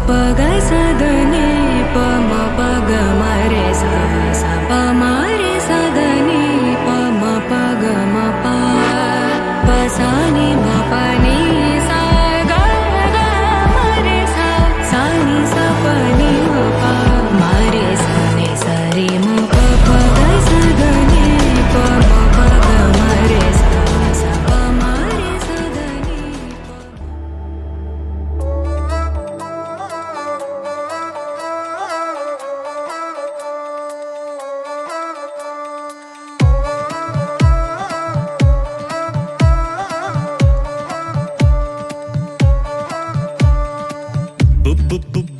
ప గ స ద ని ప మ ప గ మ రే స స ప మ రే స ద ని ప మ ప గ మ ప ప స ని మ ప ని స గ గ మ రే స స ని స ప ని మ ప మ రే స ని స రి మ ప ప గ స ద ని ప మ ప గ మ రే స స ప మ రే స ద ని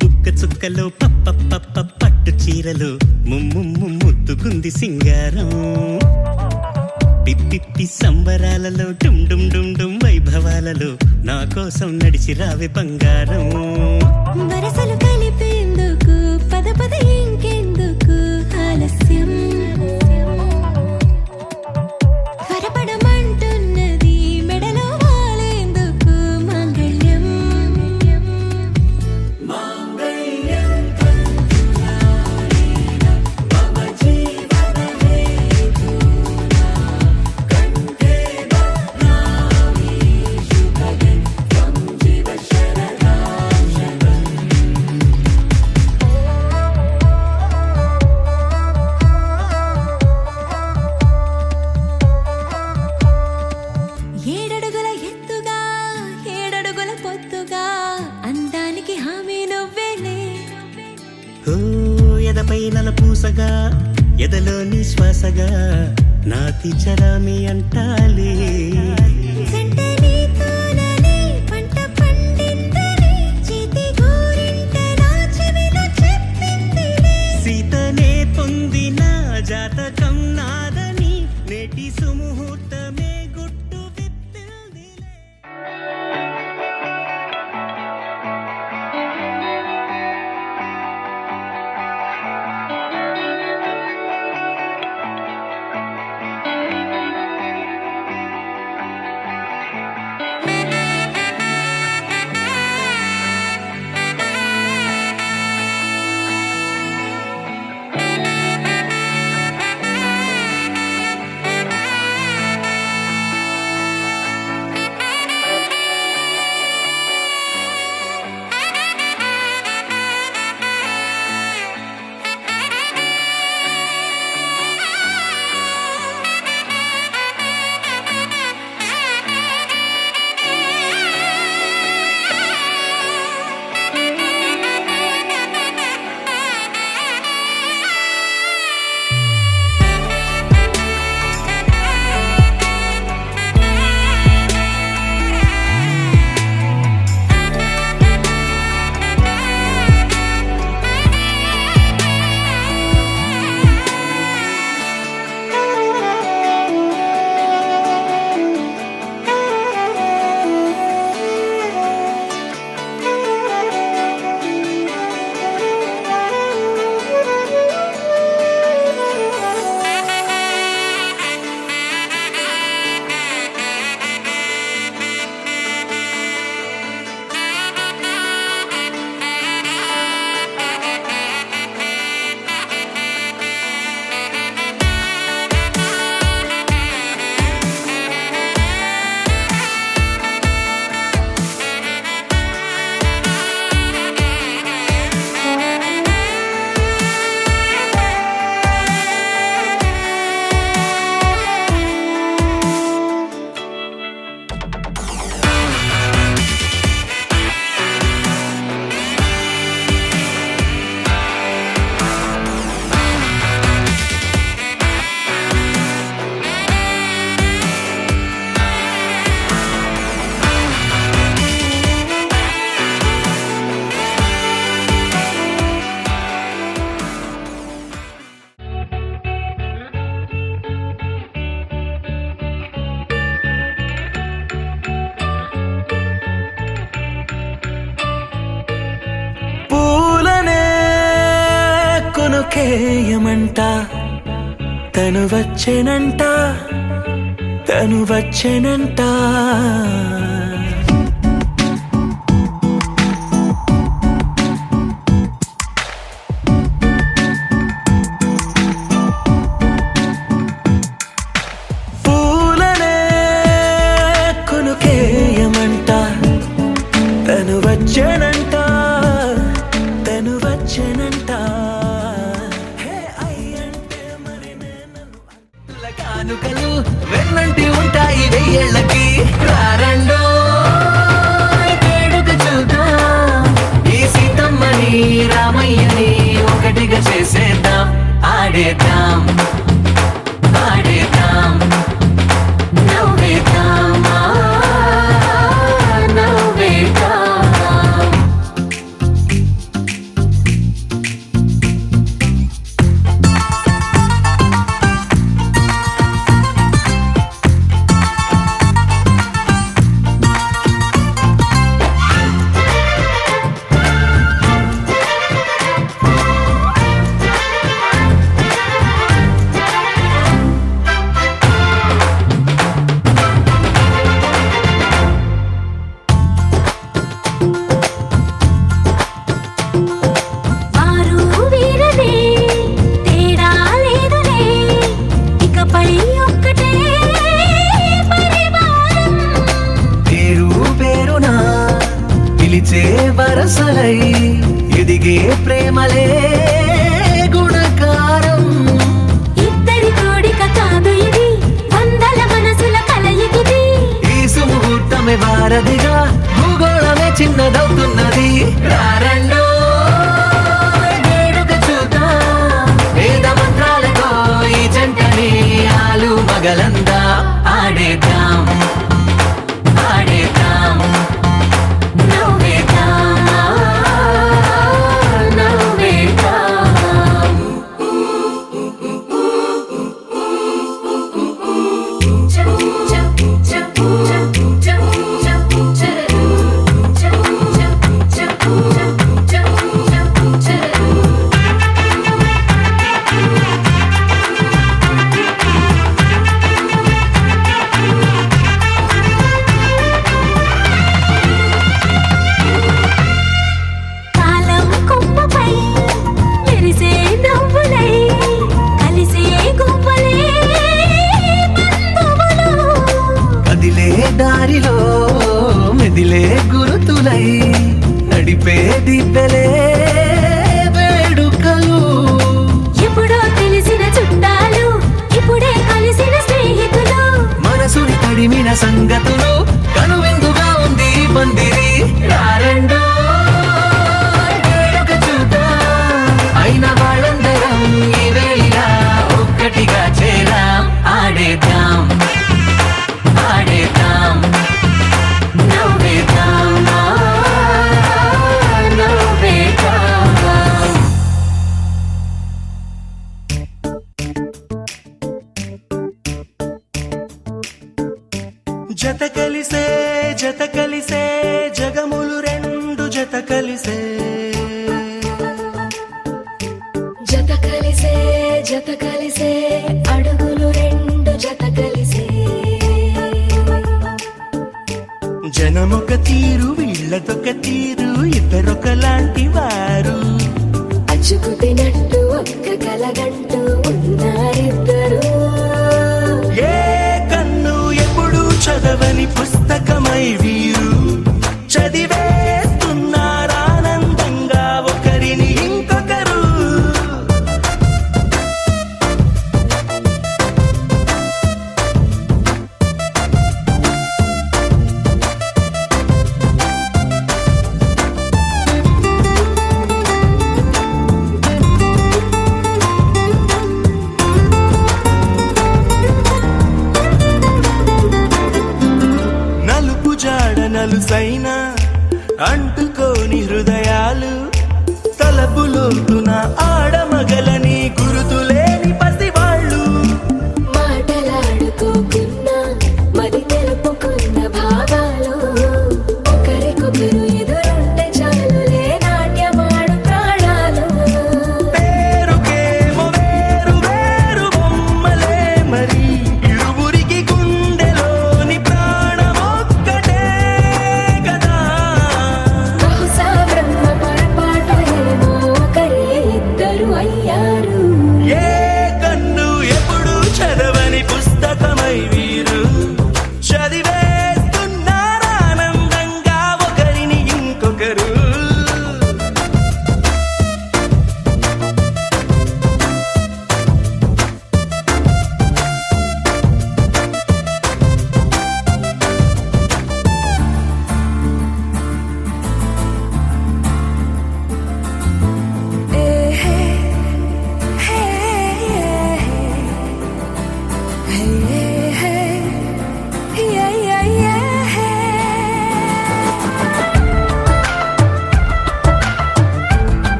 బుక్క చుక్కలో పట్టు చీరలు ముద్దుకుంది సింగారం పిప్పి సంబరాలలో డుమ్ డుమ్ డుమ్ డుమ్ వైభవాలలో నా కోసం నడిచి రావే బంగారం వరసలు కలిపేందుకు పద పద ఇంకెందుకు ఆలస్యం త్వరపడమంటున్నది మెడలో వాలేందుకు మాంగళ్యం ఏడడుగుల ఎత్తుగా ఏడడుగుల పొత్తుగా అందానికి హామీ నువ్వేలే ఓ ఎదపై నలపూసగా ఎదలోని శ్వాసగా నాతి చరామి అంటాలే జంట నీతోనని పంట పండిందని చేతి గోరింట నా చెవిలో చెప్పిందిలే సీతనే పొందిన జాతకం నాదని నేటి సుముహూర్తమే గుట్టు విప్పిందిలే కేయమంట తను వచ్చెనంట తను వచ్చెనంట వచ్చేనంట తను వచ్చేనంట కానుకలు వెన్నంటి ఉంటాయి వెయ్యేళ్ళకి రారండో వేడుక చూద్దాం ఈ సీతమ్మని రామయ్యని ఒకటిగా చేసేద్దాం ఆడేద్దాం ఆడేద్దాం నవ్వేద్దాం నవ్వేద్దాం వరసలై ఎదిగే ప్రేమలే గుణకారం ఇద్దరి కోడిక కాదు ఇది వందల మనసుల కలయికిది ఈ సుముహూర్తమే వారధిగా భూగోళమే చిన్నదవుతున్నది రారండో వేడుక చూద్దాం వేద మంత్రాలతో ఈ జంటని ఆలు మగలందా ఆడేద్దాం ఆడేద్దాం దారిలో మెదిలే గురుతులై నడిపే దివ్వెలే వేడుకలు ఎప్పుడో తెలిసిన చుట్టాలు ఇప్పుడే కలిసిన స్నేహితులు మనసుని తడిమిన సంగతులు కనువిందుగా ఉంది పందిరి రారండో వేడుక చూద్దాం అయిన వాళ్ళందరం ఈ వేళ ఒక్కటిగా చేరాం ఆడేద్దాం ఆడేద్దాం నవ్వేద్దాం నవ్వేద్దాం జత కలిసే జగములు రెండు జత కలిసే అడుగులు రెండు జత కలిసే జనమొక తీరు వీళ్ళదొక తీరు ఇద్దరొకలాంటి వారు అచ్చుకు తినట్టు ఒక్క కలగంటూ ఉన్నారిద్దరు ఏ కన్ను ఎప్పుడు చదవని పుస్తకమై వీరు చదివేస్తున్నారానందంగా ఒకరిని ఇంకొకరు నలుసైన అంటుకోని హృదయాలు తలపులోతున ఆడమగలని గురుతులేని పసివాళ్ళు మాటలాడుకోకున్నా మరి తెలుపుకున్న భావాలు ఒకరికొకరు ఎదురుంటే చాలులే నాట్యమాడు ప్రాణాలు పేరుకేమో వేరు వేరు బొమ్మలే మరి ఇరువురికి గుండెలోని ప్రాణమొక్కటే కదా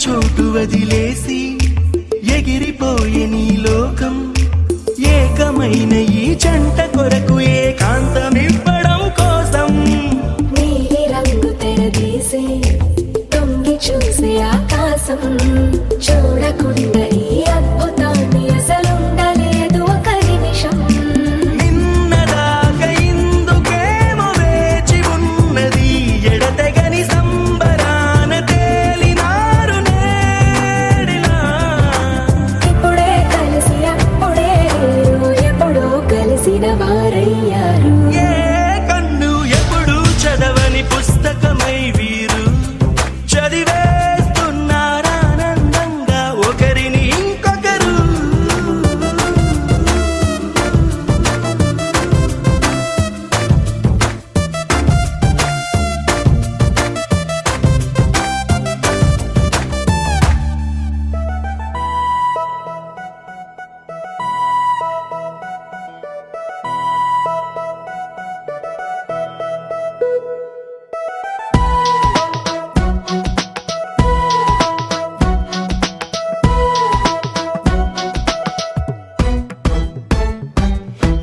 చోటు వదిలేసి ఎగిరిపోయే నీ లోకం ఏకమైన ఈ జంట కొరకు ఏకాంతమివ్వడం కోసం నీలి రంగు తెరదీసి తొంగి చూసే ఆకాశం చూడకుండా ఈ అద్భుతాన్ని అసలుండలేదు ఒక నిమిషం నిన్నదాకా ఇందుకేమో వేచి ఉన్నది ఎడతెగని సంబరాన తేలినారు నేడిలా ఇప్పుడే కలిసి అప్పుడే ఎప్పుడో కలిసిన వారయ్యారు ఏ కన్ను ఎప్పుడు చదవని పుస్తకమై వీరు చదివేస్తున్నారానందంగా ఒకరిని ఇంకొకరు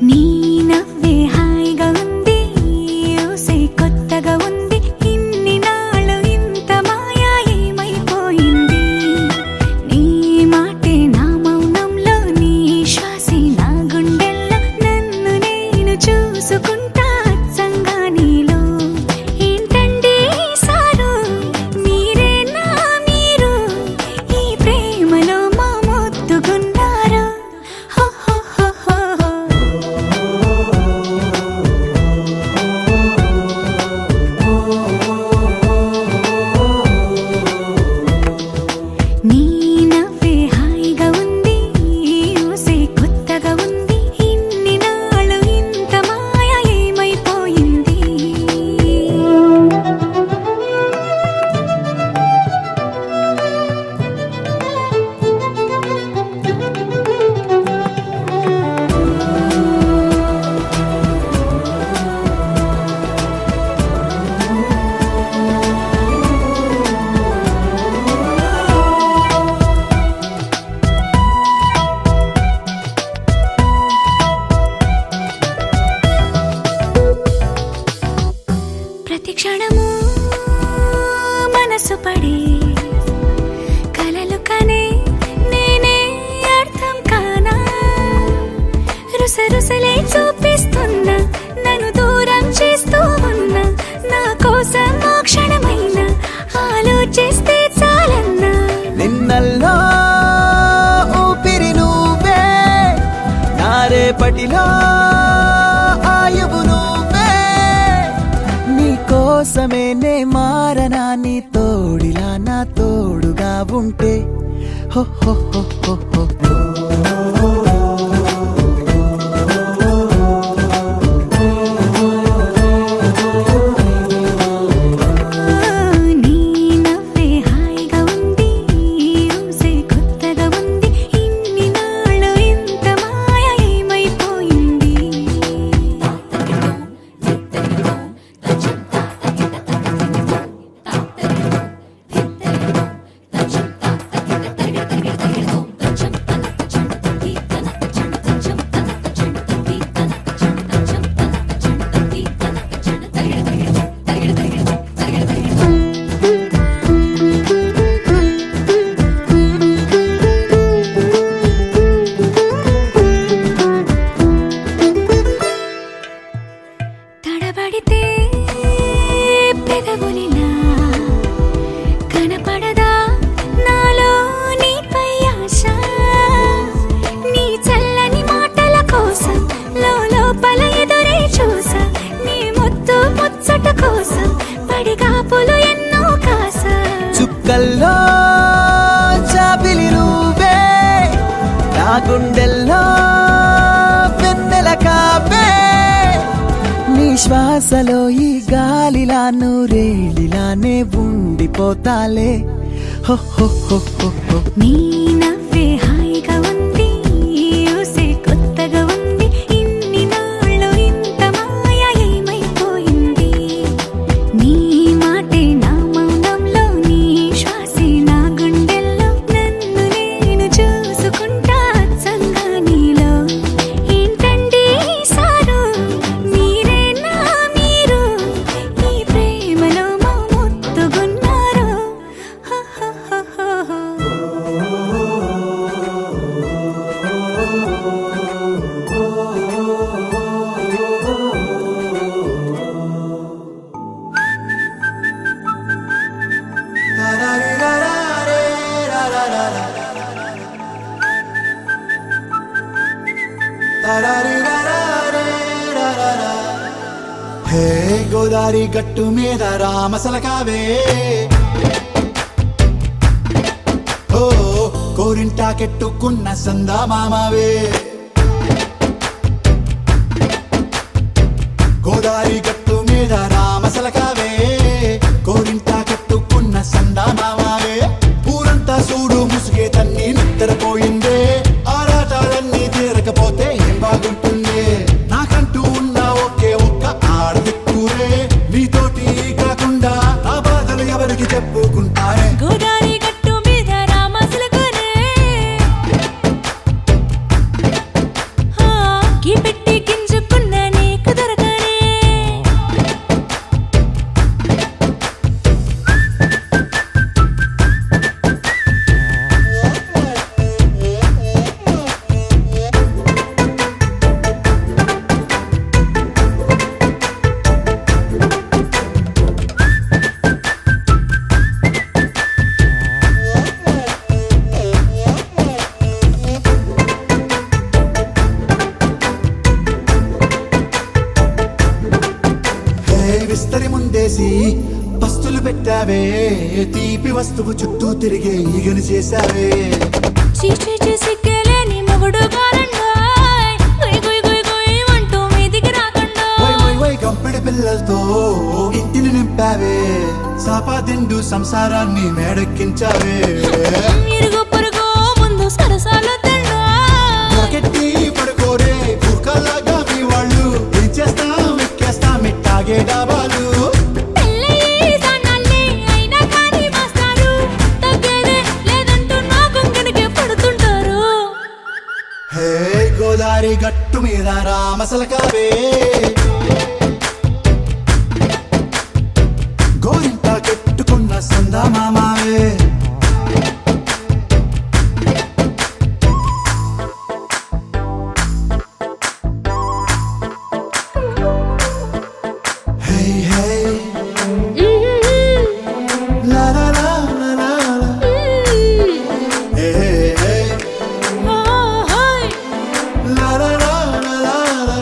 నీ నవ్వే హాయిగా ఉంది ఊసే కొత్తగా ఉంది ఇన్ని నాళ్ళు ఇంత మాయా ఏమైపోయింది నీ మాటే నా మౌనంలో నీ శ్వాసే నా గుండెల్లో నన్ను నేను చూసుకుంటా అచ్చంగా నీలో ఏంటండి సారు మీరే నా మీరు ఈ ప్రేమలో మా మొత్తుకున్నారు హో హో హో హో హో. నీ నవ్వే హాయిగా ఉంది ఊసే కొత్తగా ఉంది ఇన్ని నాళ్ళు ఇంత మాయ ఏమైపోయింది ప్రతి క్షణము మనసు పడే కలలు కనే నేనే అర్థం కానా రుసరుసలే చూపిస్తున్నా నన్ను దూరం చేస్తూ ఉన్నా నా కోసం ఓ క్షణమైన ఆలోచిస్తే చాలన్నా నిన్నల్లో ఊపిరి నువ్వే నా రేపటిలో ఆయువు నువ్వే నీ కోసమే నే మారనా నీ తోడిలా నా తోడుగా ఉంటే హో హో హో హో హో నీ నవ్వే హాయిగా ఉంది ఊసే కొత్తగా ఉంది ఇన్ని నాళ్ళు ఇంత మాయ ఏమైపోయింది తడబడితే పెదవులిలా కనపడదా నాలో నీపై ఆశ నీ చల్లని మాటల కోసం లోపల ఎదురే చూసా నీ ముద్దు ముచ్చట కోసం పడిగాపులు ఎన్నో కాసా చుక్కల్లో చాపిలి నువ్వే నా గుండెల్లో వెన్నెల కాపే నీ శ్వాసలో ఈ గాలిలా నూరేలిలానే ఉండిపోతాలే హో హో హో హో హో నీ నవ్వే హాయిగా ఉంది ఊసే కొత్తగా ఉంది ఇన్ని నాళ్ళు ఇంత మాయ ఏమైపోయింది నీ మాటే నా మౌనంలో నీ శ్వాసే నా గుండె హే గోదారి గట్టు మీద రామసలకావే ఓ కోరింటాకెట్టుకున్న సందా మామావే గోదారి గట్టు మీద రామసలకావే కోరింటాకెట్టుకున్న సందా మామావే ఊరంతా చూడు ముసుగే తన్ని నిద్రపోయిందే ఆరాటాలన్నీ తీరకపోతే ఏం బాగుంటుంది నాకంటూ ఉన్న ఒకే ఒక్క ఆడదిక్కురే నీతోటి కాకుండా నా బాధలు ఎవరికి చెప్పుకుంటారే గోదారి గట్టు మీద రామసలకనే కీ పెట్టి గింజుకున్న నీకు దొరకనే హే విస్తరి ముందేసి పస్తులు పెట్టావే తీపి వస్తువు చుట్టూ తిరిగే ఈగను చేశావే చీచీ చేసి కేలేని మొగుడు కారండాయ్ గుయ్ గుయ్ గుయ్ గుయ్ అంటూ మీదికి రాకుండా వై వై వై గంపెడి పిల్లలతో ఇంటిని నింపావే సాపాదిండు సంసారాన్ని మేడెక్కించావే ఇరుగు పొరుగు ముందు సరసాలు తిండా దొరకెట్టి పడుకోరే కుక్కలాగా మీ వాళ్ళు ఏం చేస్తాం ఎక్కేస్తాం ఇట్టాగే డాబాలు పెళ్ళయి సన్నాల్ని అయినా కానీ మాస్తారు తగ్గేదే లేదంటూ నా కొంగడికి పడుతుంటారు హే గోదారి గట్టు మీద రామసలకావే గోరింట కెట్టుకున్న సందా మామావే హే హే లా లా లా లా లా లా. హే హే హే లా లా లా లా లా లా.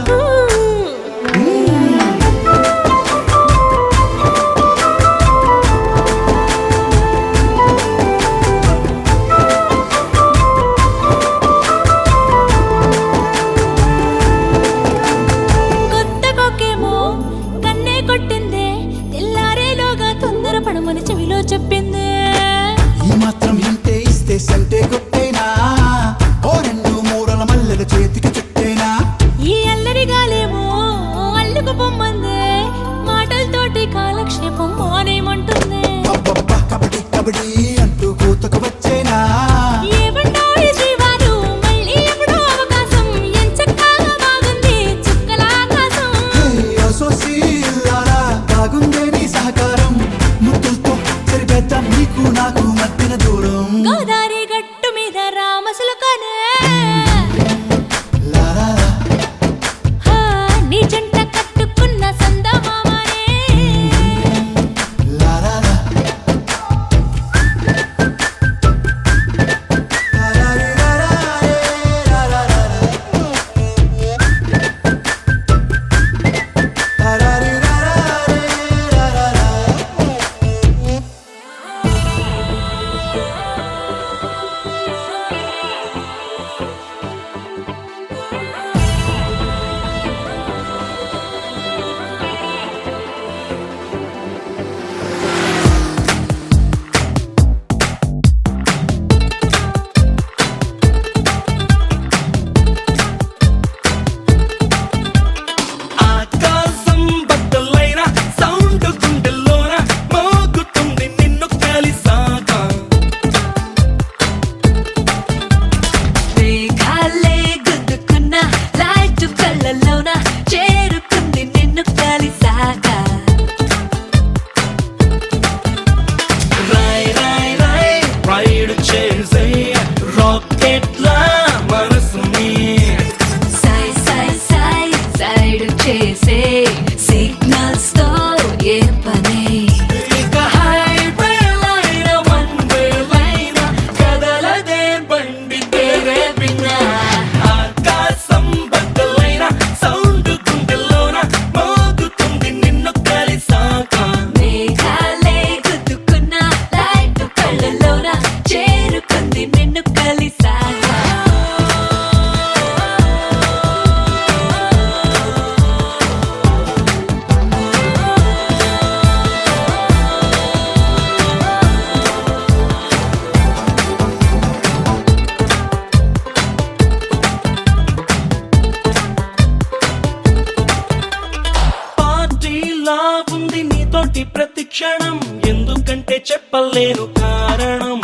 ప్రతి క్షణం, ఎందుకంటే చెప్పలేను కారణం.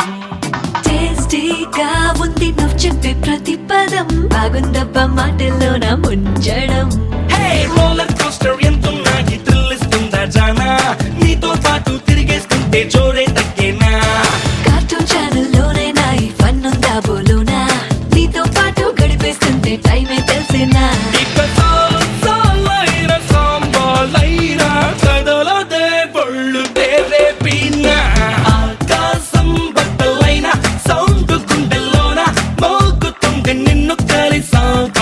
టేస్టీగా ఉంది నువ్వు చెప్పే ప్రతి పదం, బాగుందబ్బా మాటల్లోన ముంచడం. హే రోలర్ కోస్టర్ ఎంతున్నా ఈ థ్రిల్ ఇస్తుందా జానా, నీతో పాటు తిరిగేస్తుంటే జోరే తగ్గేనా. కార్టూన్ ఛానల్లోనైనా ఈ ఫన్ ఉందా బోలోనా, నీతో పాటు గడిపేస్తుంటే టైమే తెలిసేనా. ఇక సాలైన సాంబాలైన కదలదే బళ్ళు తెరేపినా. ఆకాశం బట్టలైన సౌండ్ గుండెల్లోన మోగుతుంది నిన్ను కలిసాక.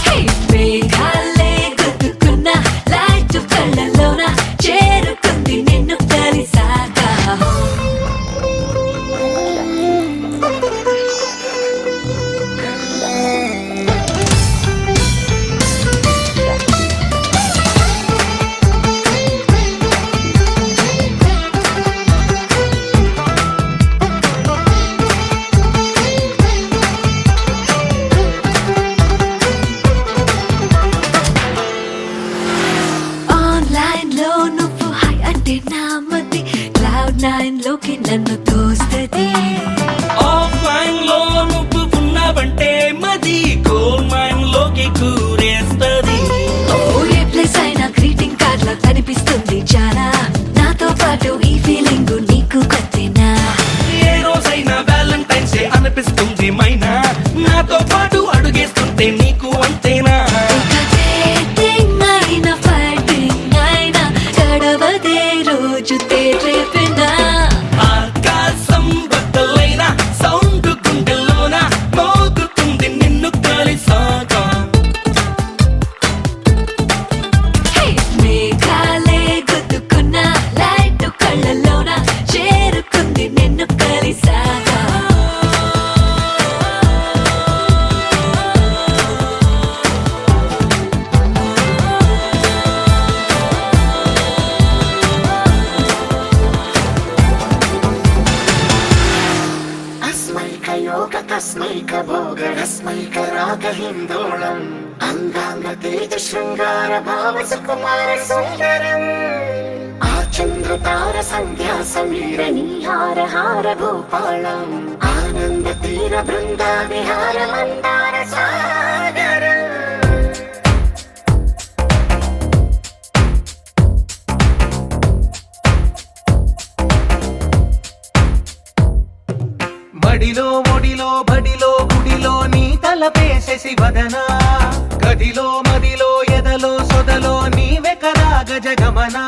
హే మేఘాలే గుద్దుకున్న లైట్ కళ్ళలోన చేరుకుంది నిన్ను కలిసాక. ఆన్లైన్ లో నువ్వు హై అంటే నా మతి Cloud9 లోకి నన్ను తోస్తది. ఆఫ్లైన్ లో నువ్వు ఉన్నావంటే మది గోల్డ్ మైన్ లోకి కూరేస్తది. ఓ ఏ ప్లేస్ అయినా గ్రీటింగ్ కార్డ్ లా కనిపిస్తుంది చాలా, నాతో పాటు ఈ ఫీలింగ్ నీకు కొత్తేనా. ఏ రోజైనా వ్యాలంటైన్స్ డే అనిపిస్తుంది మైనా, నాతో పాటు అడుగేస్తుంటే నీకు అంతేనా. ఇక dating అయినా fighting అయినా గడవదే రోజు తేరేపినా. ఆకాశం బద్దలైన సౌండ్ గుండెల్లోన మోగుతుంది నిన్ను కలిసాక. హే మేఘాలే గుద్దుకున్న లైట్ కళ్ళలోన చేరుకుంది నిన్ను కలిసాక. अस्मैकयोग तस्मैक भोग रस्मैक राग हिन्दोळम् अङ्गाङ्ग तेज शृङ्गार भाव सुकुमार सुन्दरम् आचन्द्र तार सन्ध्या समीर नीहार हार भूपालम् आनन्द तीर बृन्दा विहार मन्दार सागरम्. మడిలో ఒడిలో బడిలో గుడిలో నీ తలపేసేసి వదనా, గదిలో మదిలో ఎదలో సొదలో నీవే కదా గజగమనా.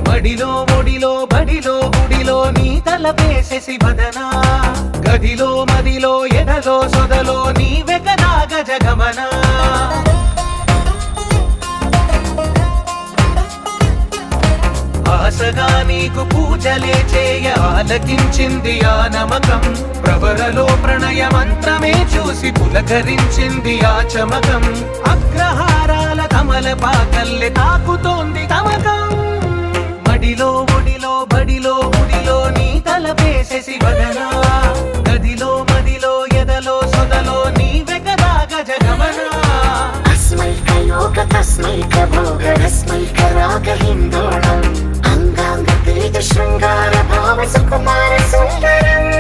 మడిలో ఒడిలో బడిలో గుడిలో నీ తలపేసేసి వదనా, గదిలో మదిలో ఎదలో సొదలో నీవే కదా గజగమనా. ఆశగా నీకు పూజలే చేయ ఆలకించింది ఆ నమకం, ప్రవరలో ప్రణయ మంత్రమే చూసి పులకరించింది ఆ చమకం. అగ్రహారాల కమల పాకల్లె తాకుతోంది తమకం. మడిలో ఒడిలో బడిలో గుడిలో నీ తలపేసేసి వదనా, గదిలో మదిలో ఎదలో సొదలో నీవే కదా గజగమనా. अस्मैकयोग तस्मैक भोग रस्मैक राग हिन्दोळम् अङ्गाङ्ग तेज शृङ्गार भाव सुकुमार सुन्दरम्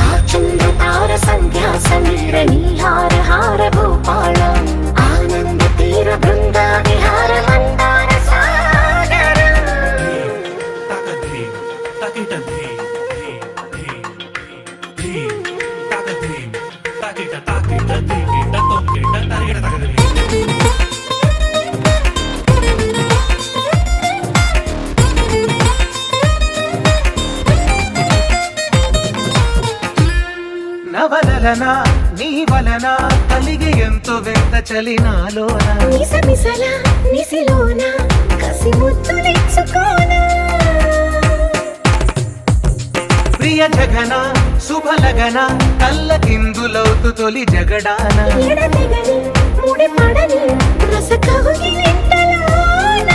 आचन्द्र तार सन्ध्या समीर नीहार हार भूपालम् आनन्द तीर बृन्दा विहार मन्दार सागरम्. నవలన నీ వలన కలిగి ఎంతో వెంత చలినాలోన, నిసమిసల నిసిలోన కసి ముద్దులిచ్చుకోన. ప్రియ జగన శుభలగన కళ్ళకిందులవుతు తొలి జగడాన, ఎడతెగని ముడి పడని రస కౌగిలింతలోన.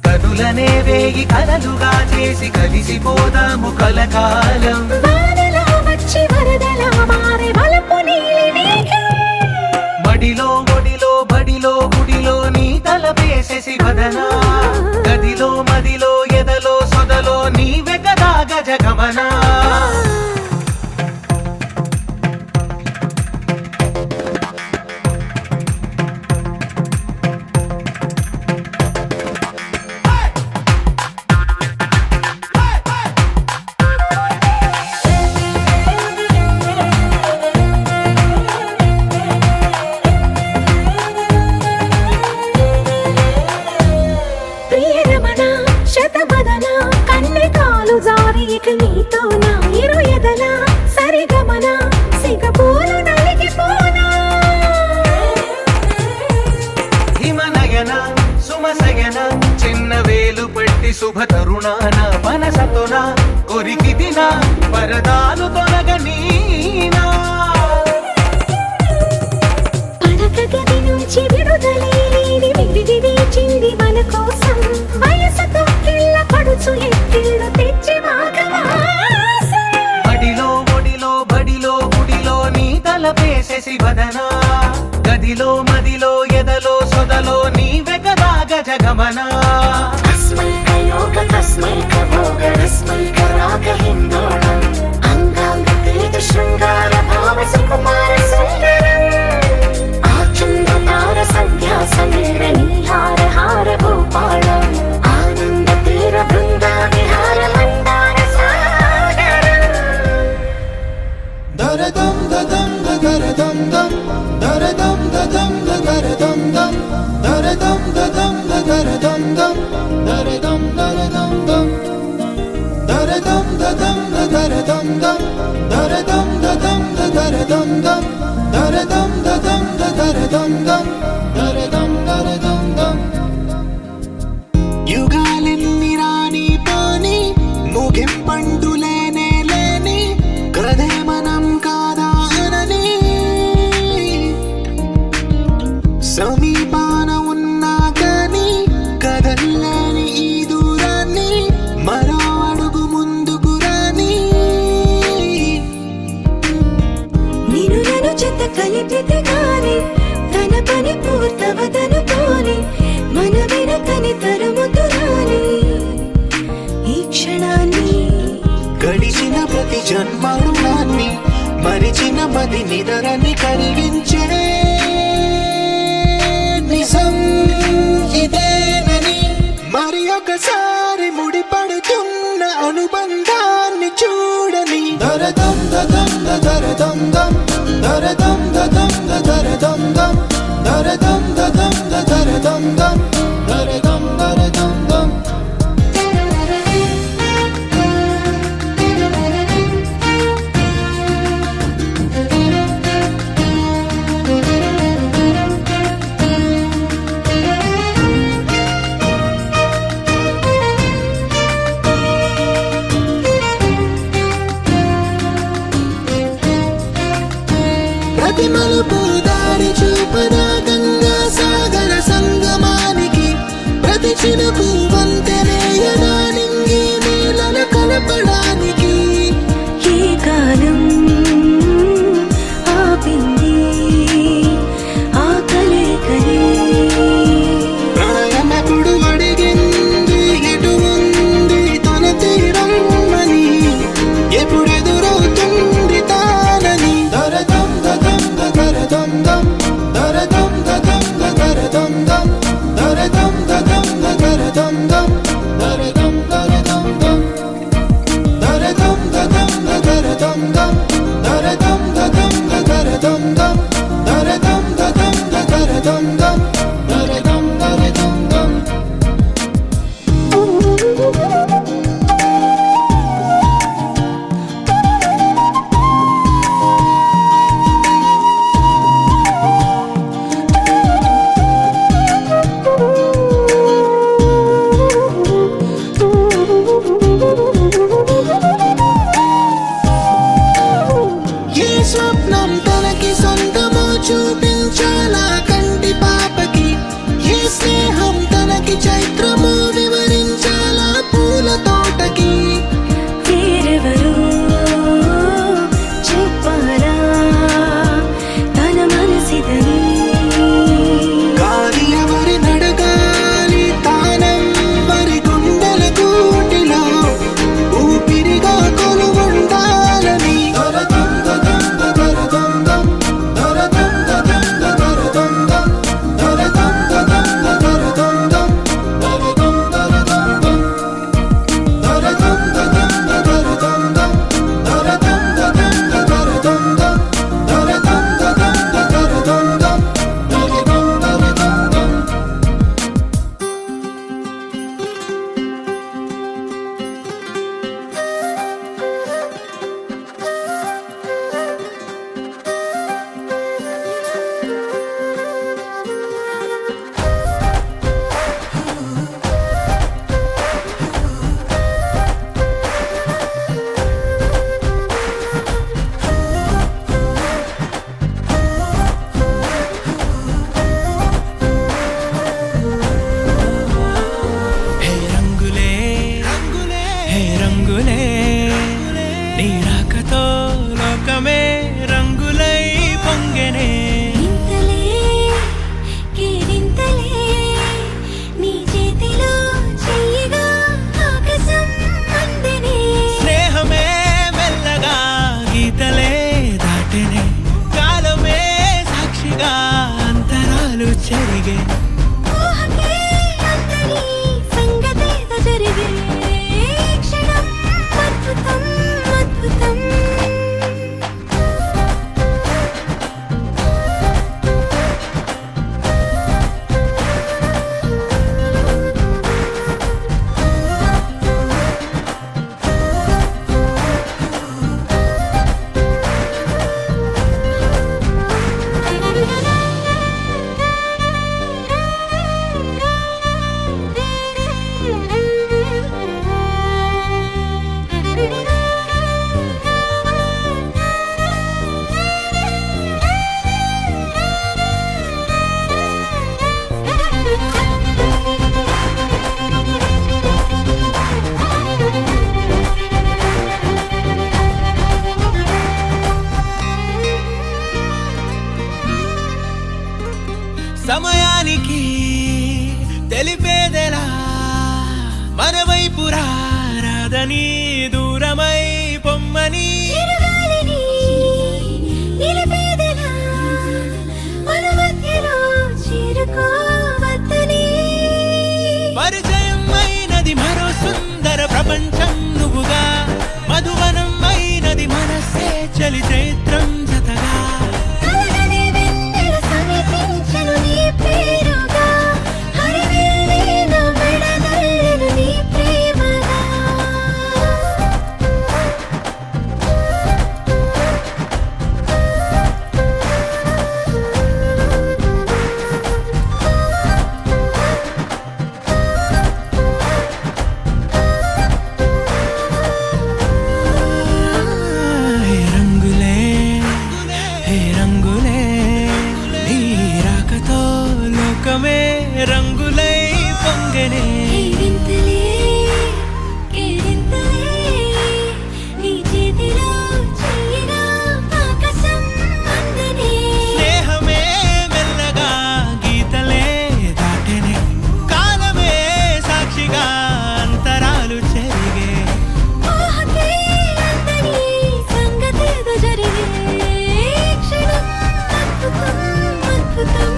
కనులనే వేగి కలలుగా చేసి కలిసిపోదాము కలకాలం. వానలా వచ్చి వరదలా మారే వలపు నీలి మేఘం. మడిలో ఒడిలో బడిలో గుడిలో నీ తలపేసేసి వదనా గదిలో మదిలో ఎదలో సొదలో నీవే కదా గజగమనా ప్రియరమణ శతబదన కన్నె కాలు జారి ఇక నీతో నా ఇరు ఎదల సరిగమన సిగపూలు నలిగిపోనా. హిమనయన సుమసయన చిన్న వేలు పట్టి శుభ తరుణాన మనసతోన కొరికి దిన పరదాలు తొలగనీనా పడక గది నుంచి విడుదలేని విడిది వేచింది మన కోసం వయసుతో కిళ్ళ పడుచు ఎత్తిళ్ళు తెచ్చి మాఘమాసం. మడిలో ఒడిలో బడిలో గుడిలో నీ తలపేసేసి వదనా గదిలో మదిలో ఎదలో సొదలో నీవే కదా గజగమనా తస్మైక యోగ తస్మైక భోగ రస్మైక రాగ హిందోళం అంగాంగ తేజ శృంగార భావ సుకుమార సుందరం ఆచంద తార సంధ్యా సమీర నీహార హార భూపాళం ఆనంద తీర బృందా విహార మందార సాగరం. దరదం దదం దరదం దం దరదం దదం దరదం దం దరదం దదం దరదం దం దరదం దరదం దం దరదం దదం దరదం దం దరదం దదం దరదం దం దరదం దదం దరదం దం దరదం దరదం దం యుగాలెన్ని రాని పోని ముగింపంటూ లేనే లేని కదే మనం కాదా అనని సమీపాన ఉన్నా కానీ కదల్లేని ఈ దూరాన్ని మరో అడుగు ముందుకు రాని నిన్ను నన్ను చెత్త కలిపితే గాని తన పని పూర్తవదనుకోని మన వెనకని తరుముతురాని ఈ క్షణాన్ని గడిచిన ప్రతి జన్మరుణాన్ని మరిచిన మది నిదరని కరిగించే నిజం ఇదేనని మరి ఒకసారి ముడిపడుతున్న అనుబంధాన్ని చూడని దరదం దదం దరదం దం దరదం దదం దరదం దం దరదం దదం దరదం దం దరదం దరదం దం ప్రతి మలుపు దారి చూపదా గంగా సాగర సంగమానికి ప్రతి చినుకు వంతెనేయదా నింగి నీళ్ళను కలపడానికి ఏ కాలం ఆపింది ఆ కలే ప్రయాణకుడు అడిగింది ఎటు ఉంది తన తీరమ్మని ఎప్పుడెదురవుతుంది తానని దరదం దదం దరదం దం దరదం దదం దరదం దం దరదం దదం దరదం దం దరదం దరదం దం దరదం దదం దరదం దం దరదం దదం దరదం దం దరదం దదం దరదం దం దరదం దరదం దం ఏ స్వప్నం తనకి సొంతమో చూపించాలా కంటి పాప జరిగే ఊహకే అందని సంగతేదో జరిగే క్షణం అద్భుతం అద్భుతం సమయానికి తెలిపేదెలా మన వైపు రాదని దూరమై పొమ్మని చిరుగాలిని నిలిపేదెలా మన మధ్యలో చేరుకోవద్దని పరిచయం అయినది మరో సుందర ప్రపంచం నువ్వుగా మధువనం అయినది మనసే చలి చైత్రం జతగా కలగని వెన్నెల సమీపించెను నీ పేరుగా హరివెల్లి నా మెడనల్లెను నీ ప్రేమగా హే రంగులే హే రంగులే నీ రాకతో లోకమే రంగులై పొంగనే ఈ వింతలే కేరింతలే నీ చేతిలో చెయ్యిగా ఆకాశం అందనే స్నేహమే మెల్లగా గీతలే దాటెనే కాలమే సాక్షిగా అంతరాలు చెరిగే ఊహకే అందని సంగతేదో జరిగే క్షణం అద్భుతం అద్భుతం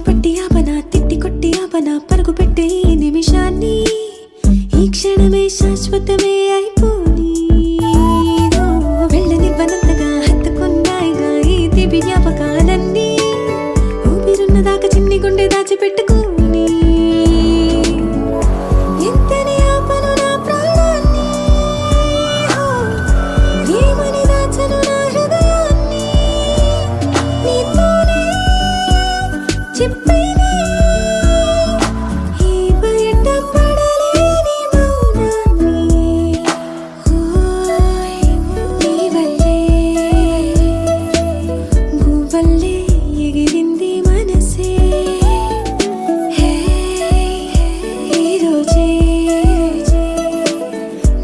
పట్టి ఆపనా తిట్టి కొట్టి ఆపనా పరుగు పెట్టే ఈ నిమిషాన్ని ఈ క్షణమే శాశ్వతమే అయిపోని వెళ్ళనివ్వనంతగా హత్తుకున్నాయిగా ఈ తీపి జ్ఞాపకాలన్నీ ఊపిరున్నదాకా చిన్ని గుండె దాచిపెట్టుకోని ఎంతని ఆపను నా ప్రాణాన్ని ఏమని దాచను నా హృదయాన్ని నీతోనే చెప్పేనే ఈ బయట పడలేని మౌనాన్ని ఓయ్ నీ వల్లే గువ్వల్లే ఎగిరింది మనసే హే ఈ రోజే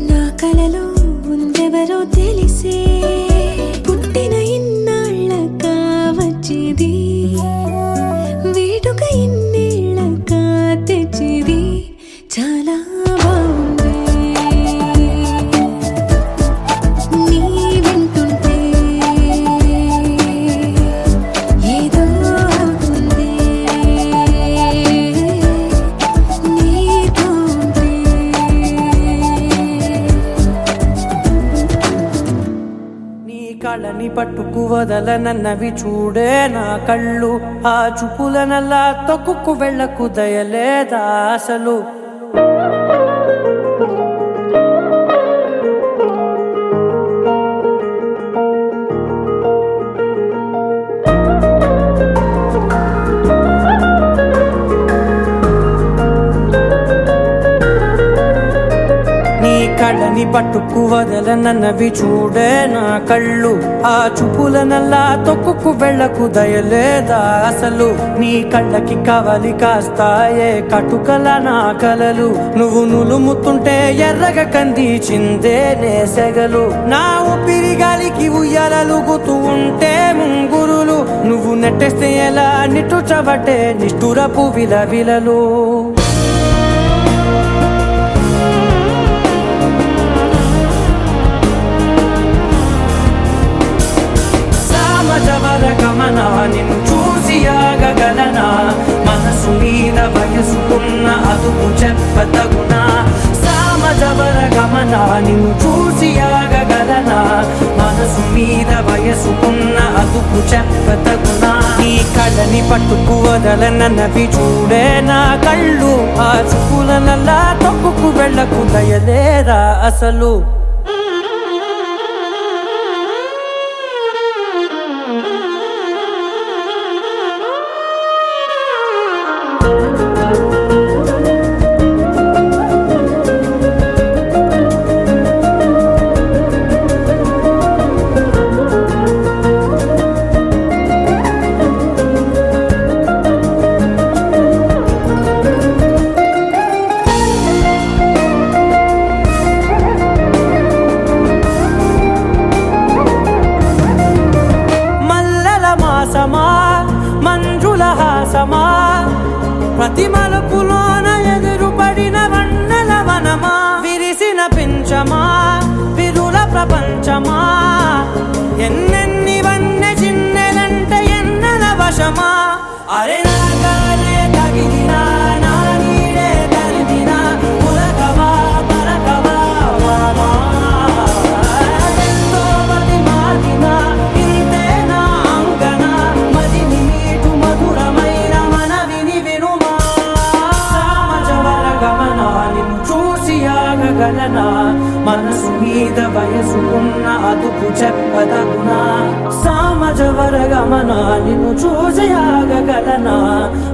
నా కలలో ఉందెవరో తెలిసే పుట్టిన ఇన్నాళ్ళక వచ్చేది వేడుక ఇన్నేళ్ళక తెచ్చేది చాలా బాగుంది నీ వింటుంటే ఏదో అవుతుంది నీతో ఉంటే నీ కళ్ళని పట్టుకు వదలనన్నవి చూడే నా కళ్ళు ఆ చూపులనల్లా తొక్కుకు వెళ్ళకు దయలేదా అసలు నీ కళ్ళని పట్టుకు వదలనన్నవి చూడే నా కళ్ళు ఆ చూపులనల్లా తొక్కుకు వెళ్ళకు దయలేదా అసలు నీ కళ్ళకి కవలి కాస్తాయే కటుకల నా కలలు నువ్వు నులుముతుంటే ఎర్రగ కందిచిందే నేసెగలు నా ఊపిరి గాలికి ఉయ్యాలలుగుతూ ఉంటే ముంగురులు నువ్వు నెట్టేస్తే ఎలా నిట్టుచబట్టే నిష్ఠురపు విలవిలలు సామజవర గమన నిన్ను చూసి ఆగగలనా మనసు మీద వయసుకున్న అదుపు చెప్పతగునా సామజవర గమన నిన్ను చూసి ఆగగలనా మనసు మీద వయసుకున్న అదుపు చెప్పతగునా నీ కళ్ళని పట్టుకు వదలనన్నవి చూడే నా కళ్ళు ఆ చూపులనల్లా తొక్కుకు వెళ్ళకు దయలేరా అసలు మాసమా మంజుల హాసమా ప్రతి మలుపులోన ఎదురుపడిన వన్నెల వనమా విరిసిన పించమా విరుల ప్రపంచమా ఎన్నెన్ని వన్నె చిన్నెలంటే ఎన్నెల వశమా అరే నా గాలే తగిలినా నా నీడే తరిమినా పులకవా పలకవా మామా ఎంతో మతి మాటినా ఇంతే నా అంగన మదిని మీటు మధురమైన మనవిని వినుమా సామజవర గమన నిన్ను చూసి ఆగగలనా మనసు మీద వయసుకున్న అదుపు చెప్పదగునా సామజవర గమన నిన్ను చూసి ఆగగలనా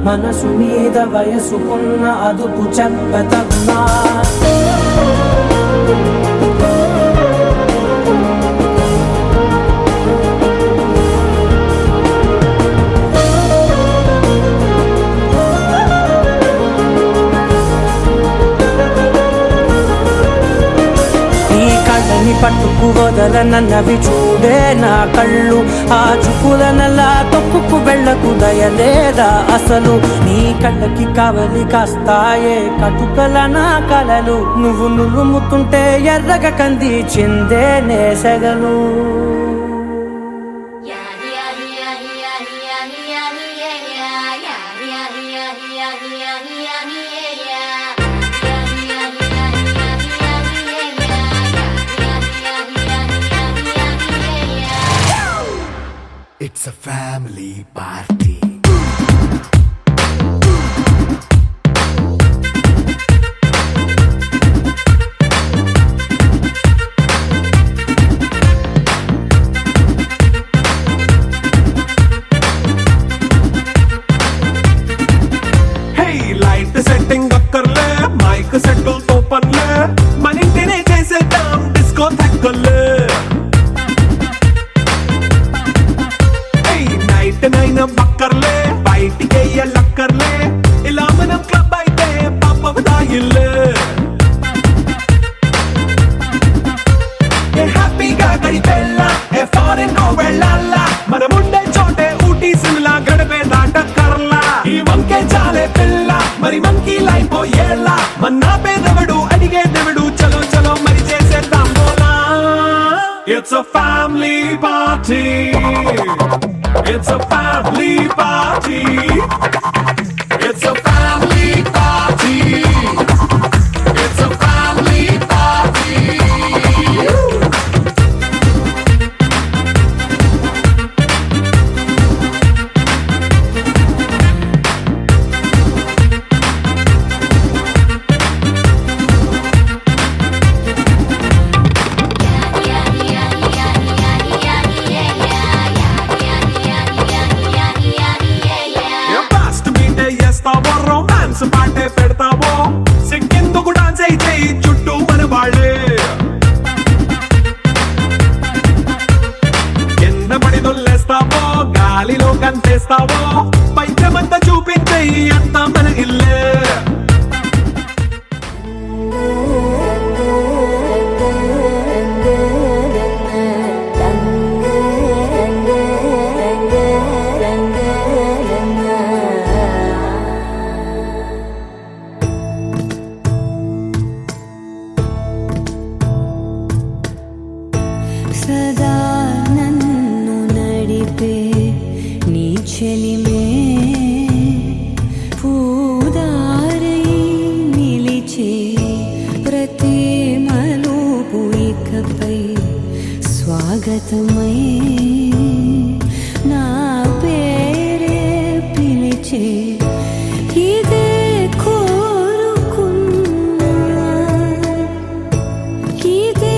మనసు మీద వయసుకున్న అదుపు చెప్పదగునా కళ్ళని పట్టుకు వదలనన్నవి చూడే నా కళ్ళు ఆ చూపులనల్లా తొక్కుకు వెళ్ళకు దయలేదా అసలు నీ కళ్ళకి కవలి కాస్తాయే కటుకల నా కలలు నువ్వు నులుముతుంటే ఎర్రగ కందిచిందే నేసెగలు యా యా యా యా యా యా యా యా It's a family party. Hey, light setting అక్కర్లే మైక్ సెట్టుల్ తో పనులే మన ఇంటినే చేసేద్దాం డిస్కో థక్కర్లే నైట్ బక్కర్లే బయటికి లక్కర్లే ఇలా మనం క్లబ్ అయితే పాపదాయిల్లే హ్యాపీగా గడిపెళ్ళ ఏ ఫారెన్ వెళ్ళాల మనముండే చోటే ఊటీ సిమ్లా గడిపే దాటక్కర్లా ఈ వంకే చాలే పిల్ల మరి మంకీ లైఫ్ ఏళ్ళ మన్నా పేదవడు అడిగేదెవడు చలో చలో మరి చేసేద్దాం బోలా It's a family party. It's a family party. It's a family party. It's a family party. Romance పాటే పెడతావో సిక్కిందుకు డాన్స్ అయితే చుట్టూ మన వాళ్ళే కింద పడి దొల్లేస్తావో గాలిలో కంటేస్తావో పైచమంతా చూపించే అంతా మన ఇల్లే సదా నన్ను నడిపే నీ చెలిమే పూదారై నిలిచే ప్రతి మలుపు ఇకపై స్వాగతమై నా పేరే పిలిచే ఇదే కోరుకున్నా ఇదే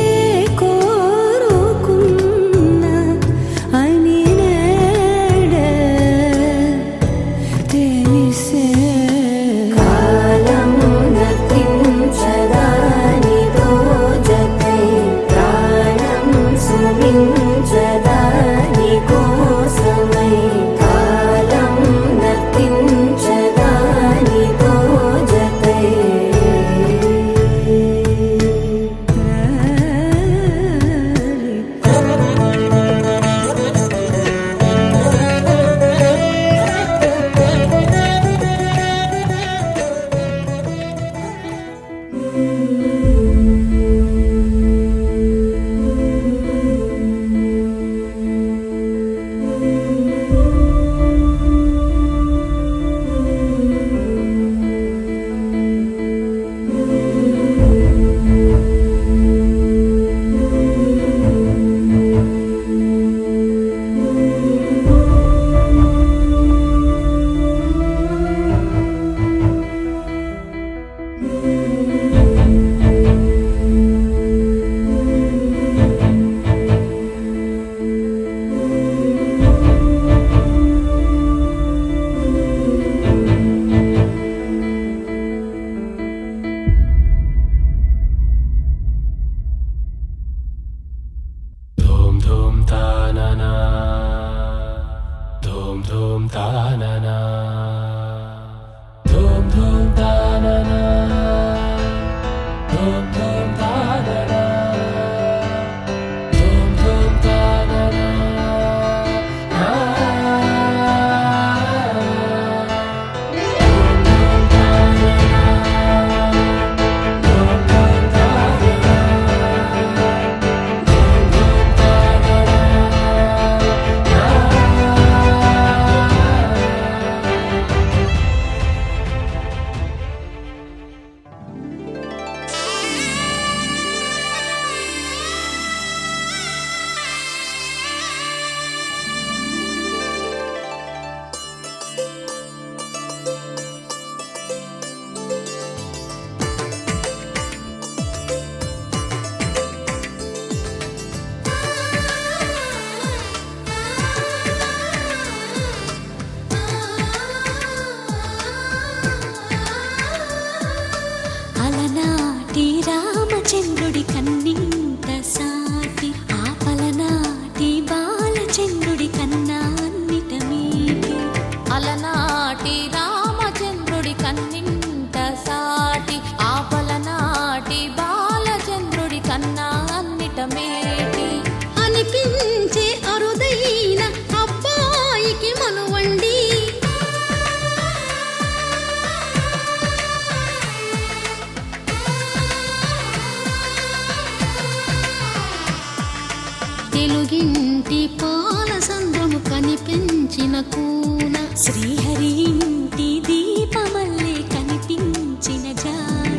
కూన శ్రీహరి ఇంటి దీపమల్లే కనిపించిన జాన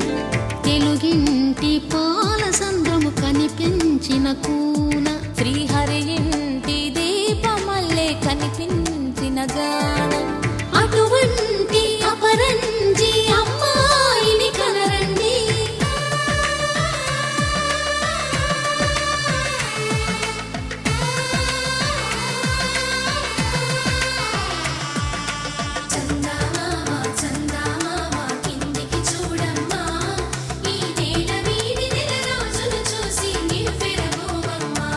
తెలుగింటి పాల సంద్రము కనిపించిన కూన శ్రీహరి ఇంటి దీపమల్లే కనిపించిన జాన అటువంటి అపరంజి అమ్మాయిని కనరండి చందమామ చందమామ కిందికి చూడమ్మా ఈ నేల వీడి నెల రోజులు చూసి నివ్వెరబోవమ్మా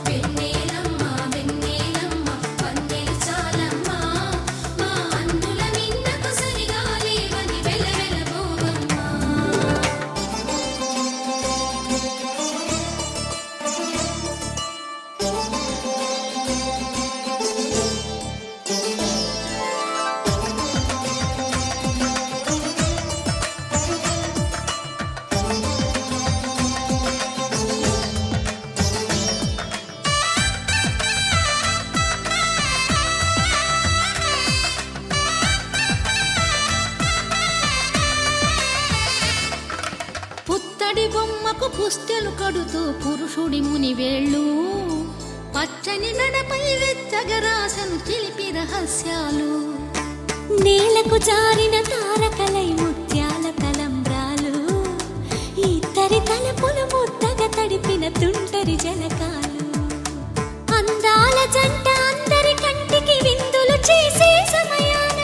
వెన్నెలమ్మ వెన్నెలమ్మ వన్నెలు చాలమ్మా మా అన్నుల మిన్నకు సరిగా లేవని వెలవెలబోవమ్మా పుత్తడి బొమ్మకు పుస్తెలు కడుతూ పురుషుడి ముని వేళ్ళు పచ్చని నడపై వెచ్చగరాసను చిలిపి రహస్యాలు నేలకు జారిన తారకలై ముత్యాల తలంబ్రాలు ఇద్దరి తలపులు ముద్దగా తడిపిన తుంటరి జలకాలు అందాల జంట అందరి కంటికి విందులు చేసే సమయాన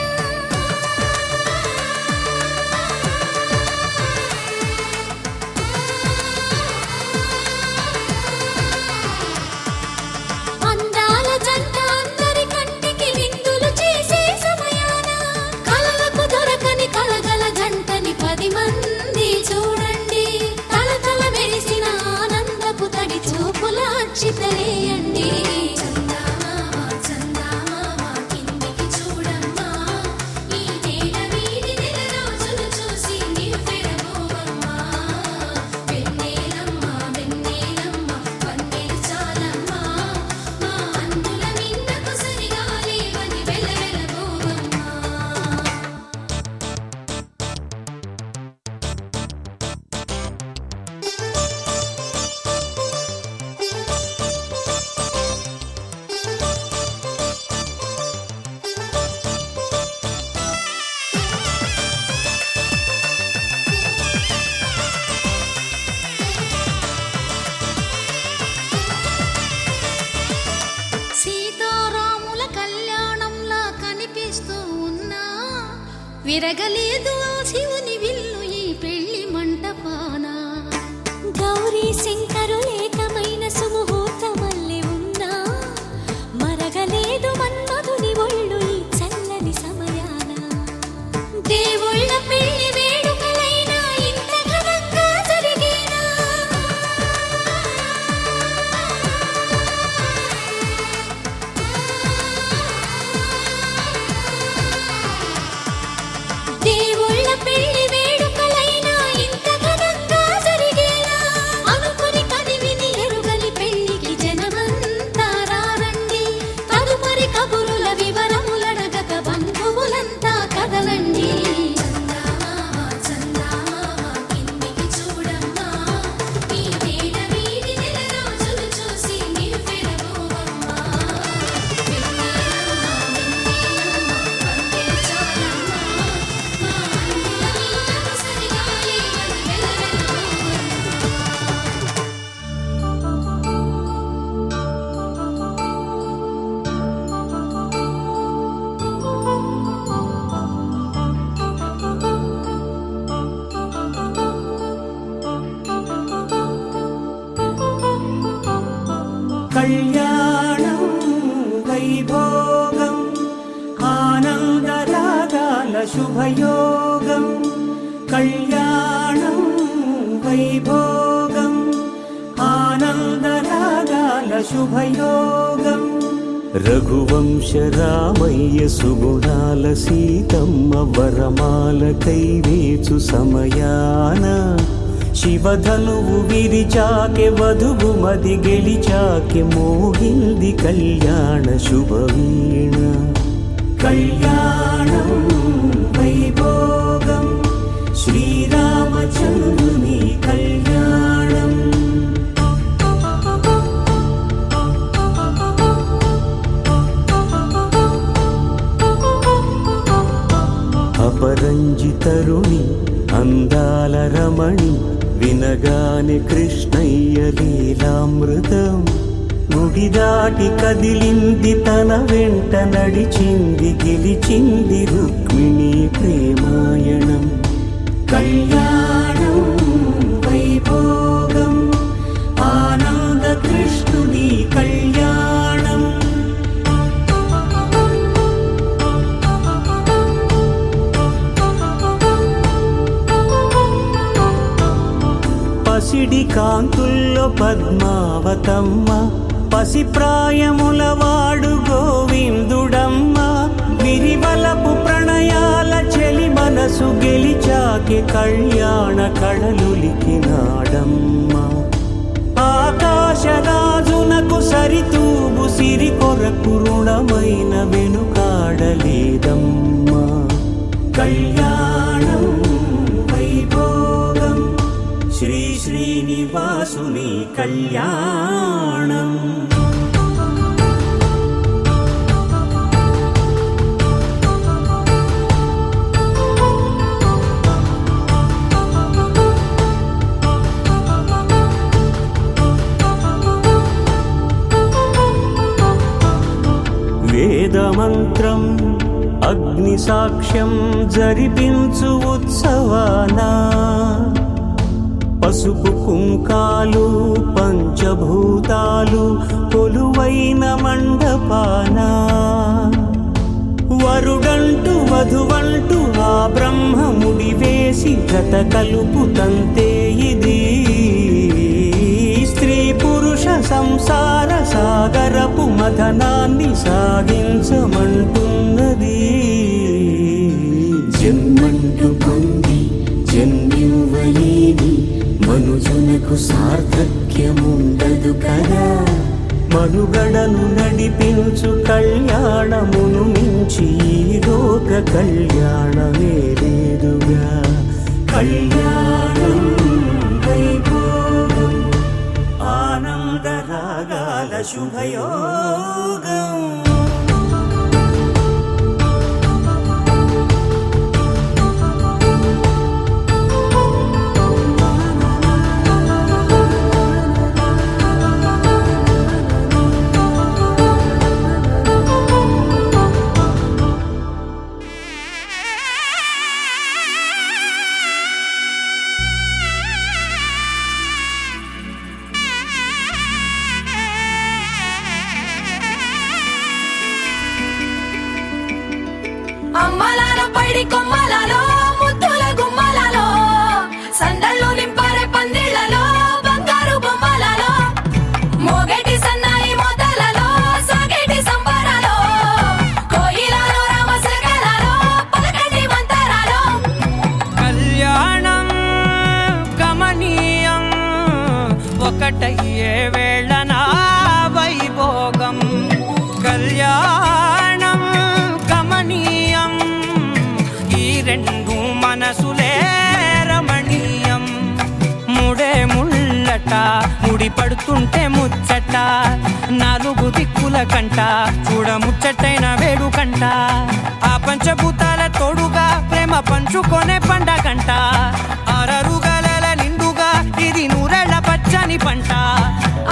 అందాల జంట అందరి కంటికి విందులు చేసే సమయాన కలలకు దొరకని కలగల జంటని 10 మంది చూడండి తలతల మెరిసిన ఆనందపు తడి చూపుల అచ్చితలేయండి చందమామ చందమామ కిందికి చూడమ్మా ఈ నేల వీడి నెల రోజులు చూసి నివ్వెరబోవమ్మా వెన్నెలమ్మ వెన్నెలమ్మ వన్నెలు చాలమ్మా మా అన్నుల మిన్నకు సరిగా లేవని వెలవెలబోవమ్మా సీతారాముల కళ్యాణంలా కనిపిస్తూ ఉన్నా విరగలేదు ఆ శివుని విల్లు ఈ పెళ్లి మంటపాన గౌరీ శంకరులేకమైన సుముహూర్తమల్లె ఉన్నా మరగలేదు మన్మధుని ఒళ్ళు ఈ చల్లని సమయాన దేవుళ్ళ పెళ్లి వేడుకలైనా ఇంత ఘనంగా జరిగేనా దేవుళ్ళ పెళ్లి వేడుకలైనా ఇంత ఘనంగా జరిగేలా అనుకుని కదివిని ఎరుగని పెళ్లికి జనమంతా రారండి తదుపరి కబురుల వివరములడగక బంధువులంతా కదలండి చందమామ చందమామ కిందికి చూడమ్మా ఈ నేల వీడి నెల రోజులు చూసి నివ్వెరబోవమ్మా వెన్నెలమ్మ వెన్నెలమ్మ వన్నెలు చాలమ్మా మా అన్నుల మిన్నకు సరిగా లేవని వెలవెలబోవమ్మా కళ్యాణం వైభోగం ఆనందరాగాల శుభయోగం కళ్యాణం వైభోగం ఆనందరాగాల శుభయోగం రఘువంశ రామయ్య సుగుణాల సీతమ్మ వరమాల కైవేచు సమయాన శివధనువు విరిచాకె వధువు మది గెలిచాకె మోగింది కళ్యాణ శుభవీణ కళ్యాణం వైభోగం శ్రీరామచంద్రుని కళ్యాణం అపరంజి తరుణి అందాల రమణి వినగానే కృష్ణయ్య లీలామృతం గుడి దాటి కదిలింది తన వెంట నడిచింది గెలిచింది రుక్మిణి ప్రేమాయణం కళ్యాణం వైభోగం ఆనంద కృష్ణుని కళ్యాణం పసిడి కాంతుల్లో పద్మావతమ్మ పసిప్రాయముల వాడు గోవిందుడమ్మ విరివలపు ప్రణయాల చెలి మనసు గెలిచాకే కళ్యాణ కళలులికినాడమ్మ ఆకాశరాజునకు సరితూగు సిరి కొరకు రుణమైన వెనుకాడలేదమ్మా కళ్యాణం వైభోగం శ్రీ శ్రీనివాసుని కళ్యాణం వేదమంత్రం అగ్ని సాక్ష్యం జరిపించు ఉత్సవానా పసుపు కుంకాలు పంచభూతాలు కొలువైన మండపానా వరుడంటూ వధువంటూ ఆ బ్రహ్మముడి వేసి గత కలుపు తంతే ఇది స్త్రీ పురుష సంసార సాగరపు మథనాన్ని సాగించమంటున్నది జన్మంటూ పొంది జన్మివ్వలేని మనుజునకు సార్థక్యముండదు కదా మనుగడను నడిపించు కళ్యాణమును మించి ఈ లోక కళ్యాణమే లేదుగా కళ్యాణం వైభోగం ఆనంద రాగాల శుభయోగం అమ్మలాల పైడి కొమ్మలలో ముద్దుల గుమ్మలలో సందళ్ళు నింపారే పందిళ్లలో బంగారు బొమ్మలలో మోగేటి సన్నాయి మోతలలో సాగేటి సంబరాలో కోయిలలో రామశకలలో పలకటి మంతరాలో కళ్యాణం గమనీయం ఒకటయ్యే వేళనా వైభోగం కళ్యాణం గమనీయం ఈ రెండు మనసులే రమణీయం ముడే ముళ్ళట ముడి పడుతుంటే ముచ్చట నాలుగు దిక్కుల కంట చూడ ముచ్చటైన వేడుకంట ఆ పంచభూతాల తోడుగా ప్రేమ పంచుకొనే పండగంట ఆరరుగల నిండుగా ఇది నూరెళ్ళ పచ్చని పంట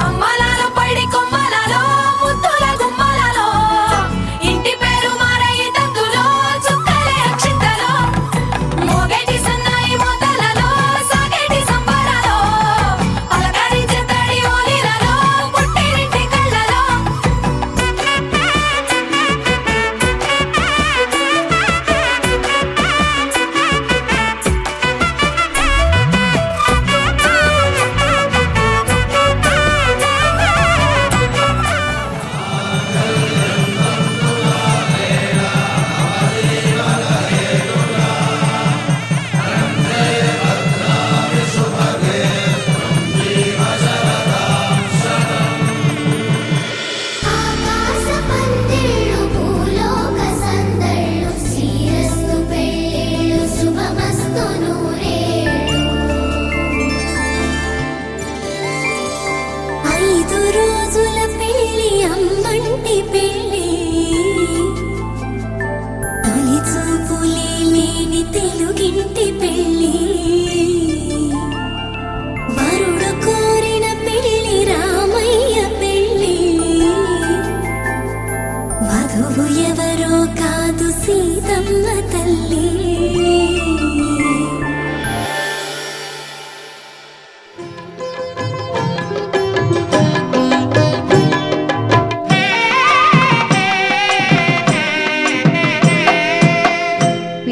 అమ్మలాల పైడి కొమ్మలలో ముద్దుల గుమ్మలలో ఇంటి పేరు మారయి తందులో చుక్కలే అక్షింతలో మోగేటి సన్నాయి మోతలలో సాగేటి సంబరాలో పలకరించే తడి ఓలిలలో పుట్టినింటి కళ్ళలో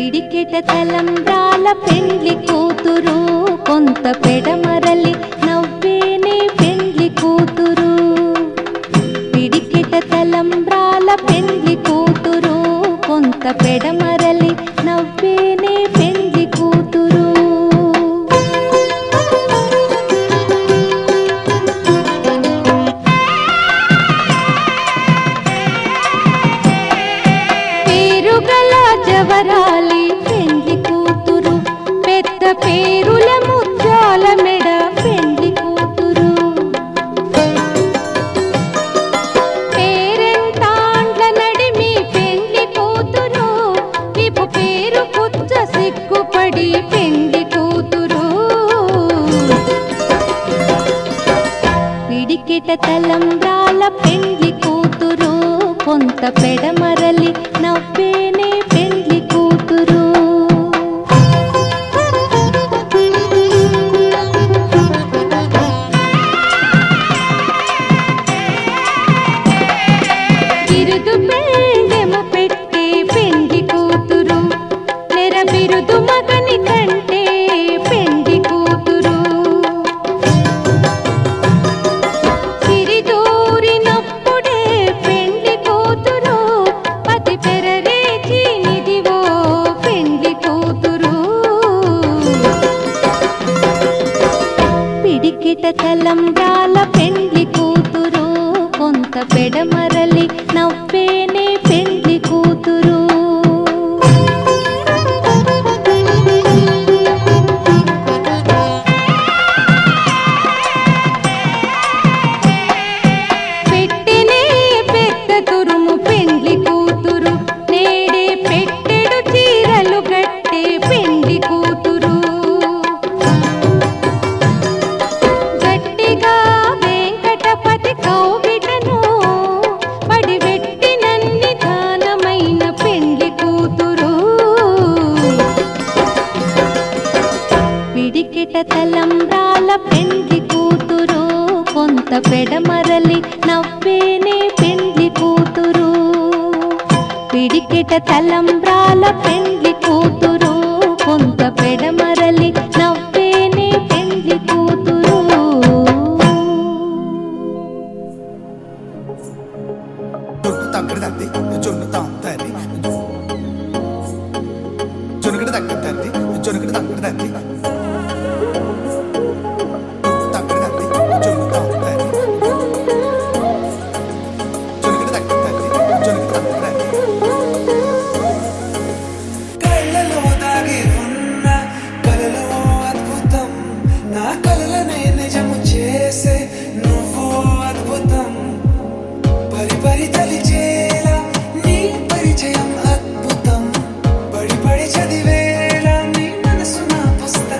పిడికెట తలంబ్రాల పెండ్లి కూతురు కొంత పెడమరలి నవ్వేనే పెండ్లి కూతురు పిడికెట తలంబ్రాల పెండ్లి కూతురు కొంత పెడమరలి నవ్వేనే పెండ్లి కూతురు పేరుగల జవరాలి పెండ్లి కూతురు పెద్ద పేరుల ముత్యాల మెడ పెండ్లి కూతురు పేరెంతాండ్ల నడిమి పెండ్లి కూతురు విపు పేరు కుచ్చ సిగ్గుపడి పెండ్లి కూతురు పిడికెట తలంబ్రాల పెండ్లి కూతురు కొంత పెడమరలి నవ్వేనే పెండ్లి కూతురు బిరుదు పెండెము పెట్టే పెండ్లి కూతురు నెర బిరుదు మగని కంటే పెండ్లి కూతురు సిరిదూరినప్పుడే పెండ్లి కూతురు పతి పెరరేచి నిదివో పెండ్లి కూతురు పిడికిట తలంబ్రాల పెండ్లి కూతురు కొంత పెడమరలి నవ్వేనే పెండ్లి కూతురు పెట్టెనే పెద్ద తురుము పెండ్లి కూతురు నేడే పెట్టెడు చీరలు గట్టే పెండ్లి కూతురు గట్టిగా వెంకటపతి కౌగిటను పడివెట్టినన్ని దానమైన పెండ్లి కూతురు పిడికిట తలంబ్రాల పెండ్లి కూతురు కొంత పెడమరలి నవ్వేనే పెండ్లి కూతురు పిడికిట తలంబ్రాల పెండ్లి కూతురు కొంత పెడమరలి నవ్వేనే పెండ్లి కూతురు జొన్ను తగ్గడి తల్లి జొన్ను తాంతల్లి జొనుగడి తగ్గడి తల్లి జొనుగడి తగ్గడి తల్లి తగ్గడి తల్లి జొన్ను తాంతల్లి జొనుగడి తగ్గడి తల్లి జొనుగడి తగ్గడి తల్లి కళ్ళలో దాగి ఉన్న కలలో అద్భుతం నా కలలనే నిజము చేసే నువ్వు అద్భుతం పరి పరి తలిచేలా నీ పరిచయం అద్భుతం పడి పడి చదివేలా నీ మనసు నా పుస్తకం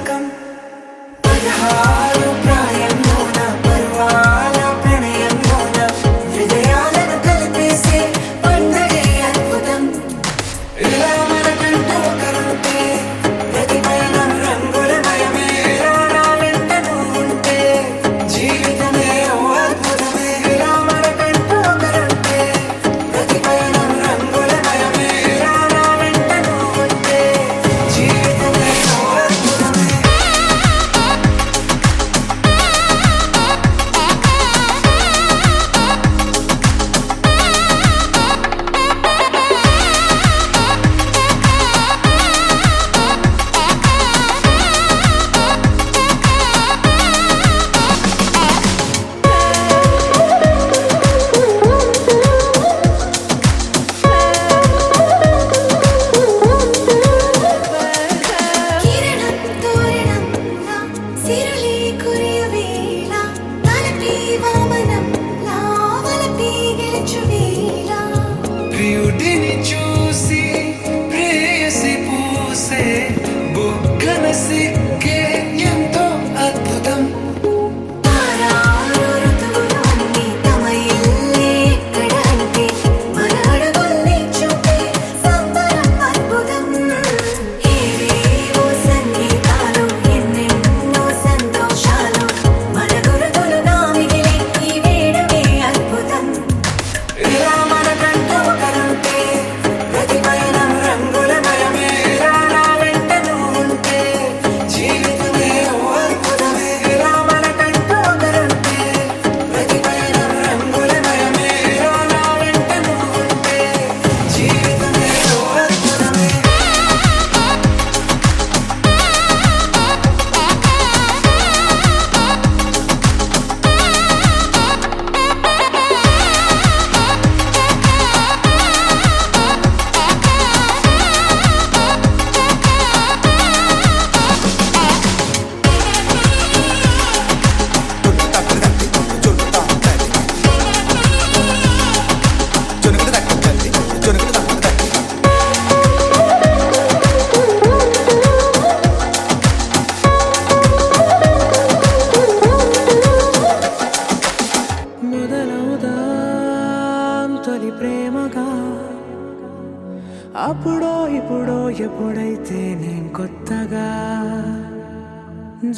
అయితే నేను కొత్తగా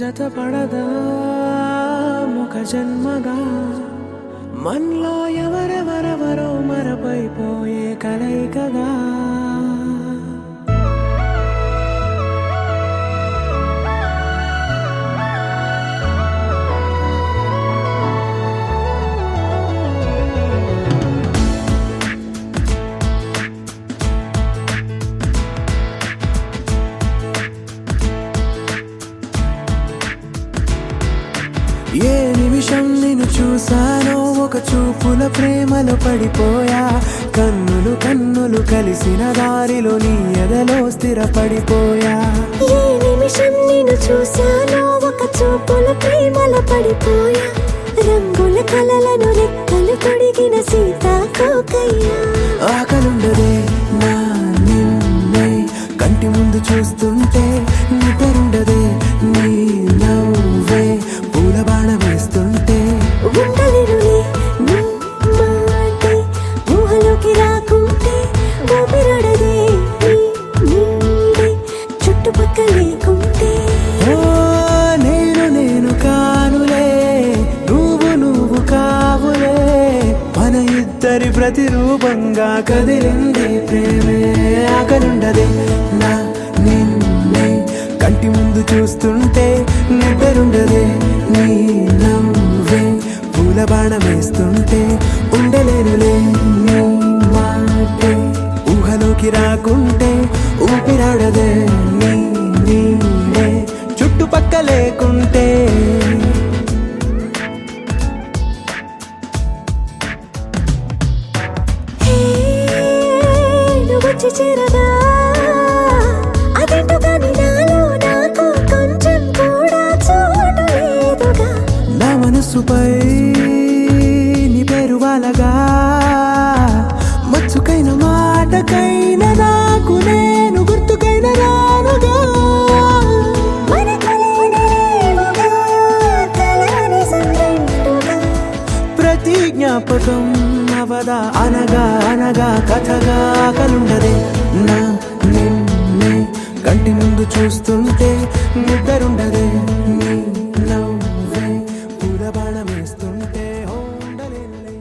జతపడదా ముఖ జన్మగా మనలో ఎవరెవరెవరో మరపైపోయే కలయికగా ఏ నిమిషం నిన్ను చూసానో ఒక చూపుల ప్రేమలో పడిపోయా కన్నులు కన్నులు కలిసిన దారిలో నీ ఎదలో స్థిరపడిపోయా ఏ నిమిషం నిన్ను చూశానో ఒక చూపుల ప్రేమలో పడిపోయా రంగుల కలలను రెక్కలు తొడిగిన సీతాకోకయ్యా ఆకలుండదే నా నిన్నే కంటి ముందు చూస్తుంటే నిద్రుండదే నీ నవ్వే పూల బాణ వేస్తుంటే ఉండలేనులే నీ మాటే ఊహలోకి రాకుంటే ఊపిరాడదే నీ నీడే చుట్టుపక్కల లేకుంటే ఓ నేను కానులే నువ్వు కావులే మన ఇద్దరి ప్రతిరూపంగా కదిలింది ప్రేమే ఆకలుండదే నా నిన్నే కంటి ముందు చూస్తుంటే నిద్రుండదే నీ నవ్వే పూల బాణం వేస్తుంటే ఉండలేనులే నీ మాటే ఊహలోకి రాకుంటే ఊపిరాడదే నీ నీడే చుట్టుపక్క లేకుంటే నువ్వు వచ్చి చేరగా అదేంటో కానీ నాలో నాకు కొంచెం కూడా చోటు లేదుగా నా మనసుపై నీ పేరు వాలగా మచ్చుకైన మాటకైన నాకు నేను గుర్తుకైన రానుగా మన కలయికలేవుగా, కలని సంగంటుగా. ప్రతి జ్ఞాపకం అవదా అనగా అనగా కథగా కలుండదే నా నిన్నే కంటి ముందు చూస్తుంటే నిద్రుండదే నీ నవ్వే పూల బాణం వేస్తుంటే ఉండలేనులే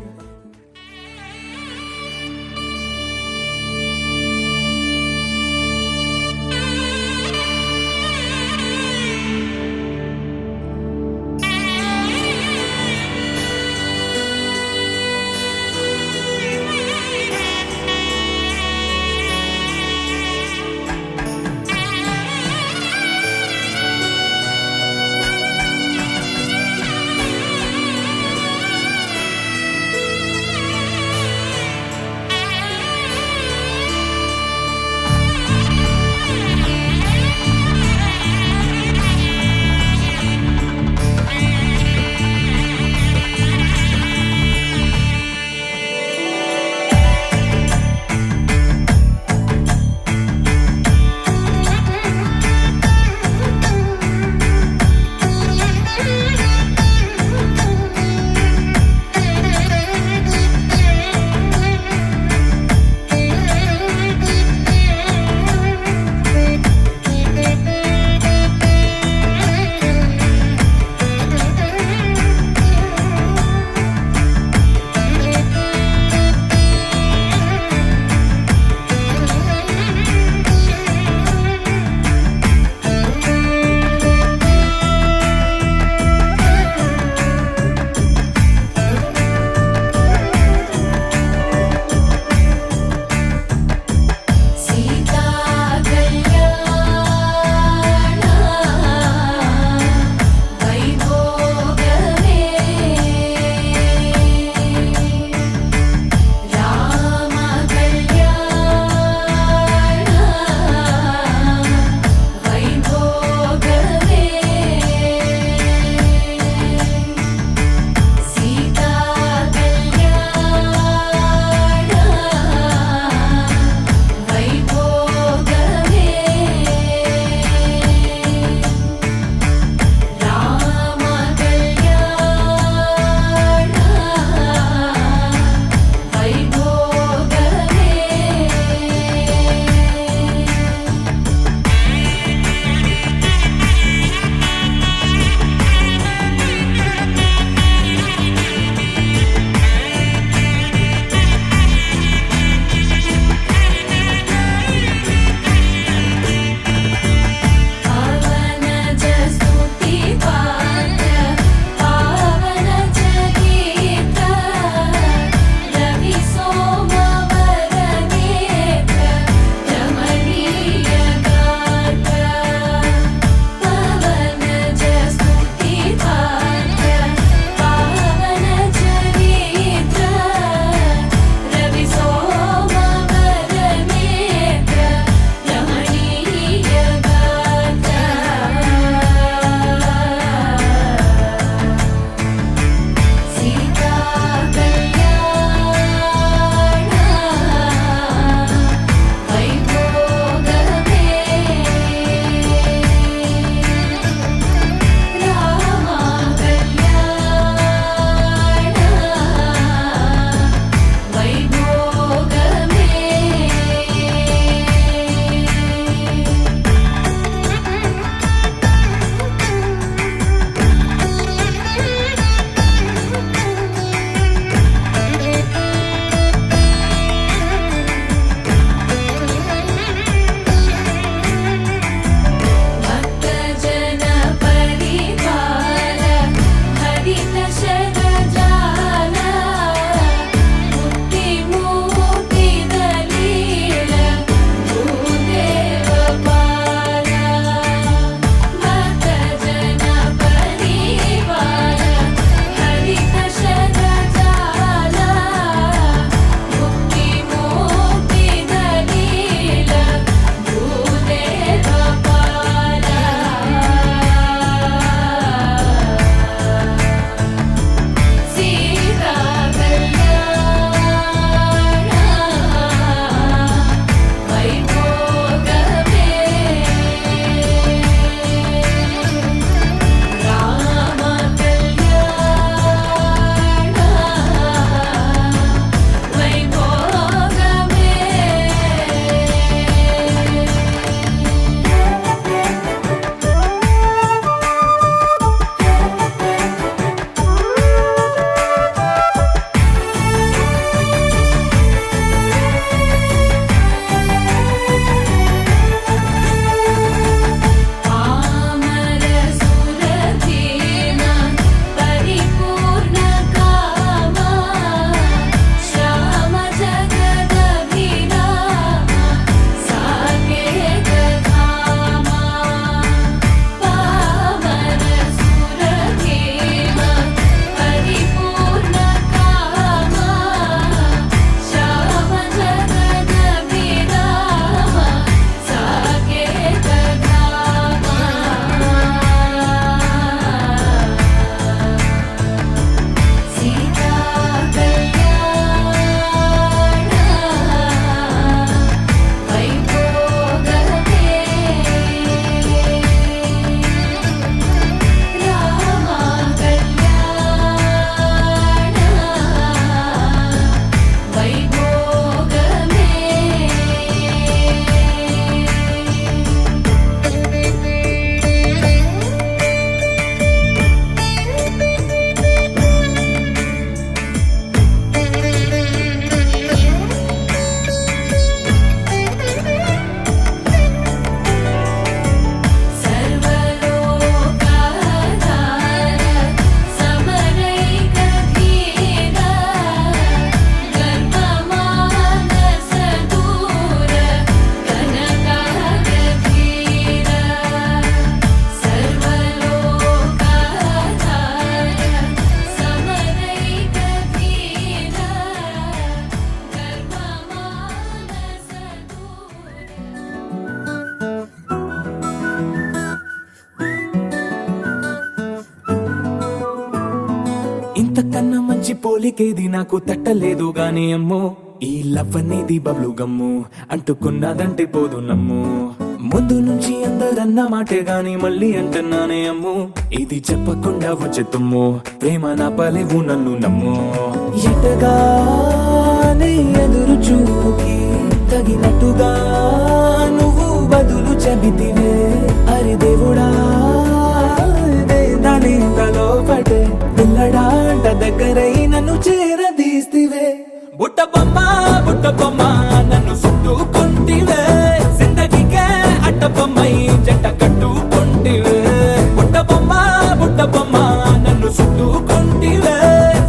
మంచి పోలికేది నాకు తట్టలేదు గాని అమ్మో ఈ లవ్ అనేది బబ్లు గమ్ము అంటుకున్నదంటే పోదు నమ్ము ముందు నుంచి అందరన్న మాటే గాని మళ్ళీ అంటున్నానే అమ్ము ఇది చెప్పకుండా వచ్చే తుమ్ము ప్రేమ నా పలేవు నన్ను నమ్ము ఎటగానే ఎదురు చూకి తగినట్టుగా నువ్వు బదులు చెబితివే అరే దేవుడా దాని తలో పటే పిల్లడా అంట దగ్గరై నన్ను చేరదీస్తివే బుట్ట బొమ్మ నన్ను చుట్టుకుంటివే జిందగీకే అట్ట బొమ్మై జంట కట్టుకుంటివే బుట్ట బొమ్మ నన్ను చుట్టుకుంటివే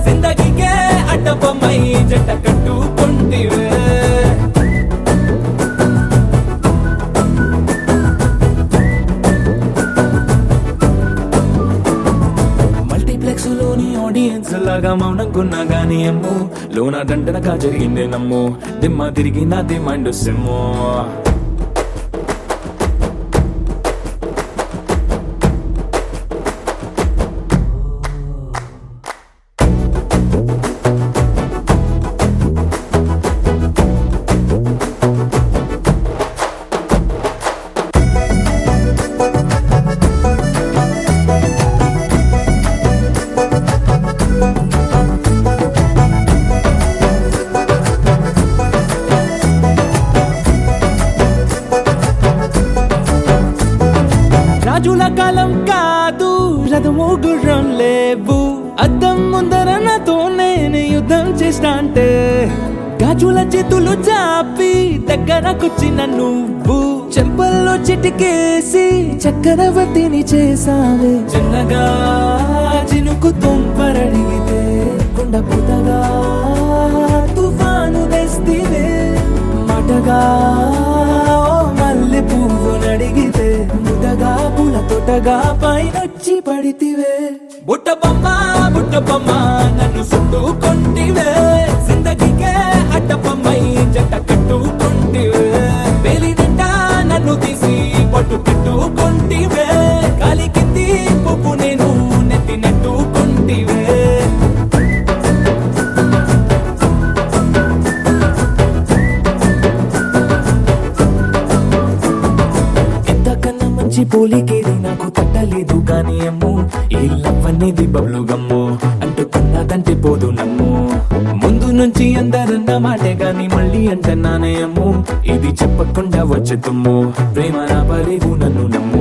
జిందగీకే అట్ట బొమ్మై జంట కట్టుకుంటివే మల్టీప్లెక్స్ లోని ఆడియన్స్ లాగా మౌనంకున్నా గానీ అమ్ము లోన దండనగా జరిగిందే నమ్ము దిమ్మ తిరిగి నాది మైండ్ సిమ్ము రాజుల కాలం కాదు రథము గుర్రం లేవు అద్దం ముందర నాతో నేను యుద్ధం చేస్తా అంటే గాజుల చేతులు చాపి దగ్గరకొచ్చిన నువ్వు చెంపల్లో చిటికేసి చక్రవర్తిని చేసావే చిన్నగా చినుకు తుంపరడిగితే కొండ పుతగా తుఫాను తెస్తివే మాటగా మల్లె పువ్వు నడిగితే ముదగా పూల తోటగా పైనొచ్చి పడితివే బుట్ట బొమ్మ నన్ను చుట్టుకుంటివే జిందగీకే అడ్డ బొమ్మై జంట కట్టుకుంటివే వేలి నిండా నన్ను తీసి పట్టు పెట్టుకుంటివే గాలి కింది పువ్వు నేను నెత్తి నెట్టుకుంటివే మంచి పోలికేది నాకు తట్టలేదు గాని అమ్ము ఈ లవ్ అనేది బబ్లు గమ్ము అంటుకున్నదంటే పోదు నమ్ము ముందు నుంచి అందరన్న మాటే గాని మళ్ళీ అంటున్నానే అమ్ము ఇది చెప్పకుండా వచ్చే తుమ్ము ప్రేమ నా పలేవు నన్ను నమ్ము